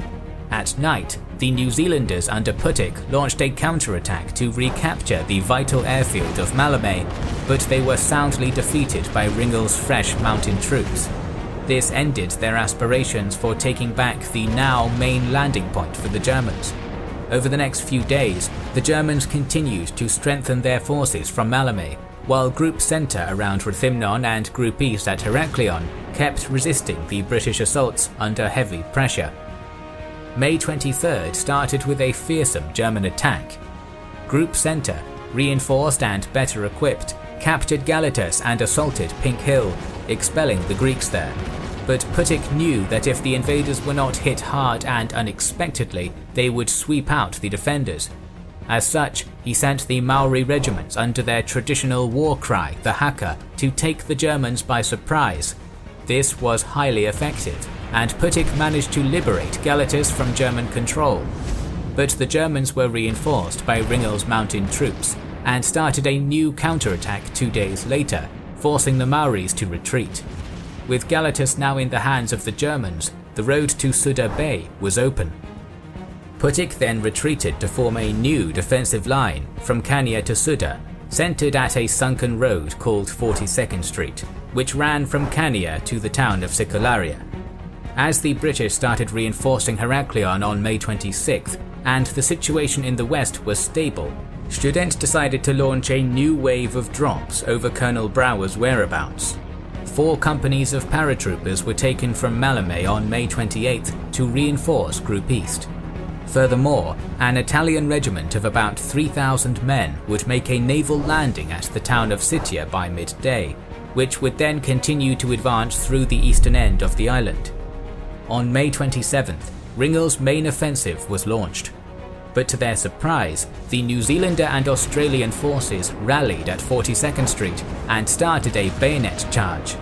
At night, the New Zealanders under Puttick launched a counterattack to recapture the vital airfield of Maleme, but they were soundly defeated by Ringel's fresh mountain troops. This ended their aspirations for taking back the now main landing point for the Germans. Over the next few days, the Germans continued to strengthen their forces from Maleme, while Group Centre around Rethymnon and Group East at Heraklion kept resisting the British assaults under heavy pressure. May 23rd started with a fearsome German attack. Group Centre, reinforced and better equipped, captured Galatas and assaulted Pink Hill, expelling the Greeks there. But Putik knew that if the invaders were not hit hard and unexpectedly, they would sweep out the defenders. As such, he sent the Maori regiments under their traditional war cry, the Haka, to take the Germans by surprise. This was highly effective, and Putik managed to liberate Galatas from German control. But the Germans were reinforced by Ringel's mountain troops, and started a new counterattack 2 days later, forcing the Maoris to retreat. With Galatas now in the hands of the Germans, the road to Suda Bay was open. Putik then retreated to form a new defensive line from Kania to Suda, centered at a sunken road called 42nd Street, which ran from Kania to the town of Sikolaria. As the British started reinforcing Heraklion on May 26th, and the situation in the west was stable, Student decided to launch a new wave of drops over Colonel Brower's whereabouts. 4 companies of paratroopers were taken from Maleme on May 28th to reinforce Group East. Furthermore, an Italian regiment of about 3,000 men would make a naval landing at the town of Sitya by midday, which would then continue to advance through the eastern end of the island. On May 27th, Ringel's main offensive was launched. But to their surprise, the New Zealander and Australian forces rallied at 42nd Street and started a bayonet charge.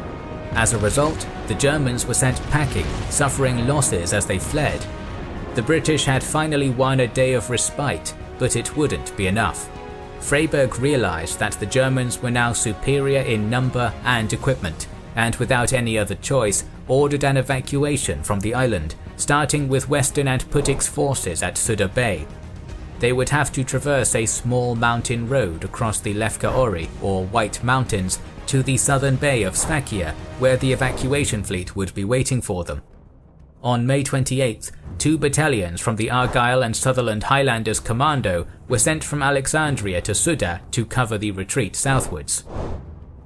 As a result, the Germans were sent packing, suffering losses as they fled. The British had finally won a day of respite, but it wouldn't be enough. Freyberg realized that the Germans were now superior in number and equipment, and without any other choice, ordered an evacuation from the island, starting with Western and Putik's forces at Suda Bay. They would have to traverse a small mountain road across the Lefka Ori, or White Mountains, to the southern bay of Sfakia, where the evacuation fleet would be waiting for them. On May 28th, 2 battalions from the Argyll and Sutherland Highlanders Commando were sent from Alexandria to Suda to cover the retreat southwards.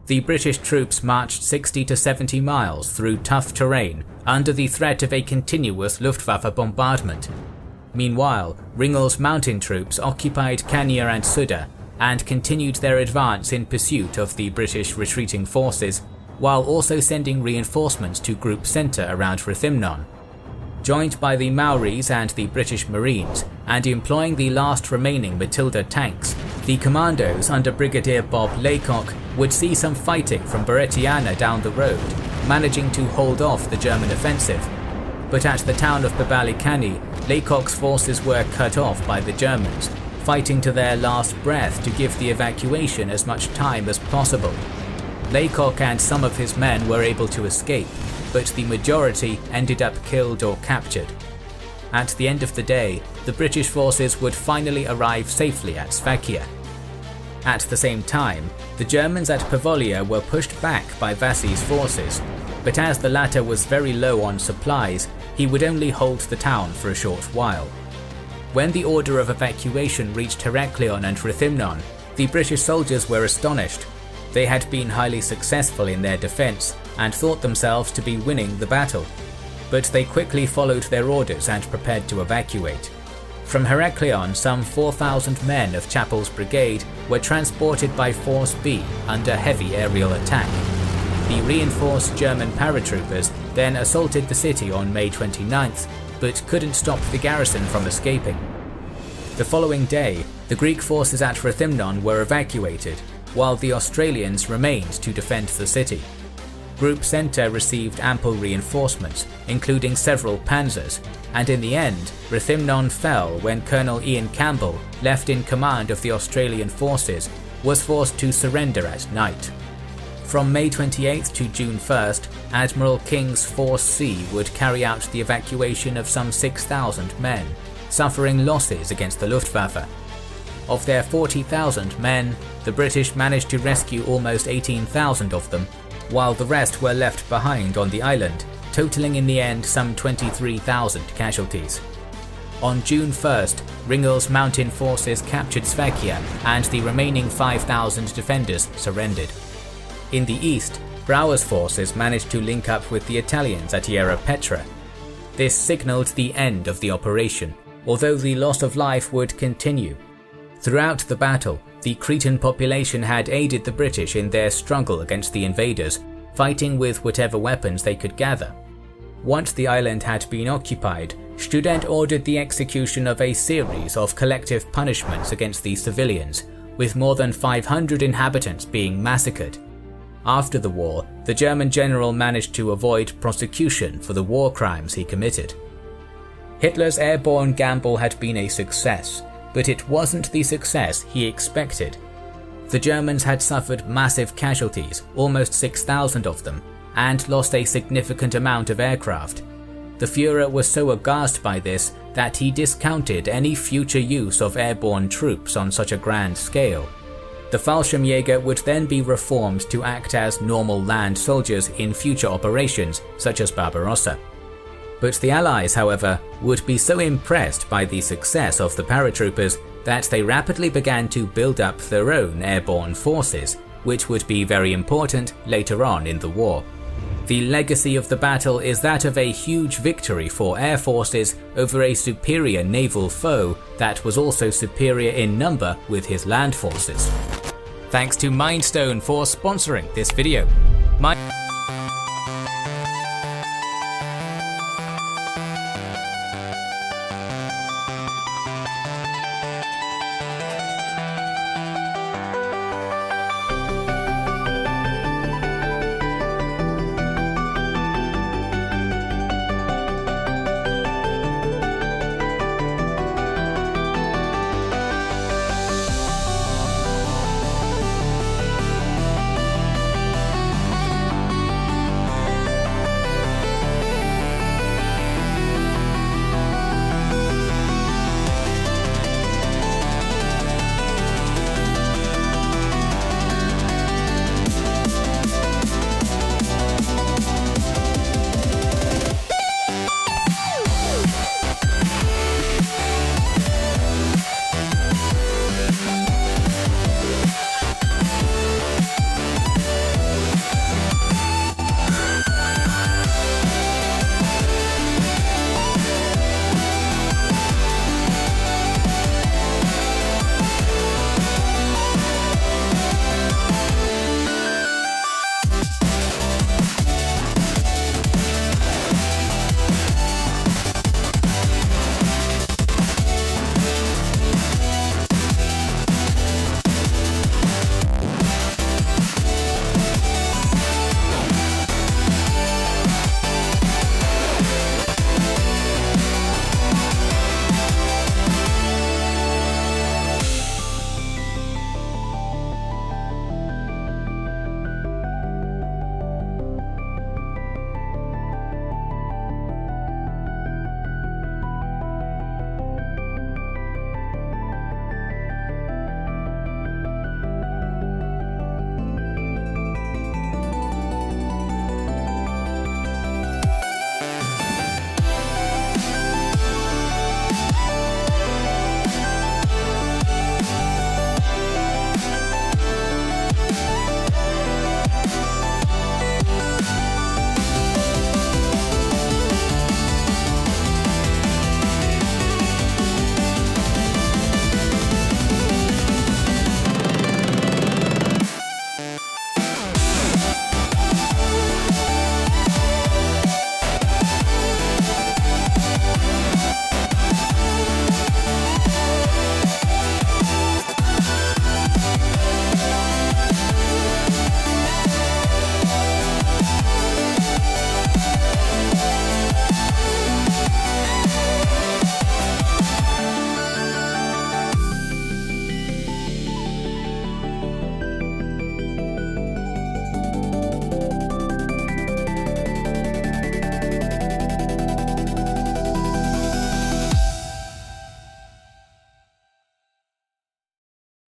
The British troops marched 60 to 70 miles through tough terrain under the threat of a continuous Luftwaffe bombardment. Meanwhile, Ringel's mountain troops occupied Kania and Suda and continued their advance in pursuit of the British retreating forces, while also sending reinforcements to Group Centre around Rethymnon. Joined by the Maoris and the British Marines, and employing the last remaining Matilda tanks, the commandos under Brigadier Bob Laycock would see some fighting from Beretiana down the road, managing to hold off the German offensive. But at the town of Babalikani, Laycock's forces were cut off by the Germans, fighting to their last breath to give the evacuation as much time as possible. Laycock and some of his men were able to escape, but the majority ended up killed or captured. At the end of the day, the British forces would finally arrive safely at Sfakia. At the same time, the Germans at Pavolia were pushed back by Vassi's forces, but as the latter was very low on supplies, he would only hold the town for a short while. When the order of evacuation reached Heraklion and Rethymnon, the British soldiers were astonished. They had been highly successful in their defence and thought themselves to be winning the battle. But they quickly followed their orders and prepared to evacuate. From Heraklion, some 4,000 men of Chapel's brigade were transported by Force B under heavy aerial attack. The reinforced German paratroopers then assaulted the city on May 29th, but couldn't stop the garrison from escaping. The following day, the Greek forces at Rethymnon were evacuated, while the Australians remained to defend the city. Group Centre received ample reinforcements, including several panzers, and in the end, Rethymnon fell when Colonel Ian Campbell, left in command of the Australian forces, was forced to surrender at night. From May 28th to June 1st, Admiral King's Force C would carry out the evacuation of some 6,000 men, suffering losses against the Luftwaffe. Of their 40,000 men, the British managed to rescue almost 18,000 of them, while the rest were left behind on the island, totaling in the end some 23,000 casualties. On June 1st, Ringel's mountain forces captured Svekia and the remaining 5,000 defenders surrendered. In the east, Brauer's forces managed to link up with the Italians at Ierapetra. This signaled the end of the operation, although the loss of life would continue. Throughout the battle, the Cretan population had aided the British in their struggle against the invaders, fighting with whatever weapons they could gather. Once the island had been occupied, Student ordered the execution of a series of collective punishments against the civilians, with more than 500 inhabitants being massacred. After the war, the German general managed to avoid prosecution for the war crimes he committed. Hitler's airborne gamble had been a success, but it wasn't the success he expected. The Germans had suffered massive casualties, almost 6,000 of them, and lost a significant amount of aircraft. The Führer was so aghast by this that he discounted any future use of airborne troops on such a grand scale. The Fallschirmjäger would then be reformed to act as normal land soldiers in future operations such as Barbarossa. But the Allies, however, would be so impressed by the success of the paratroopers that they rapidly began to build up their own airborne forces, which would be very important later on in the war. The legacy of the battle is that of a huge victory for air forces over a superior naval foe that was also superior in number with his land forces. Thanks to Mindstone for sponsoring this video.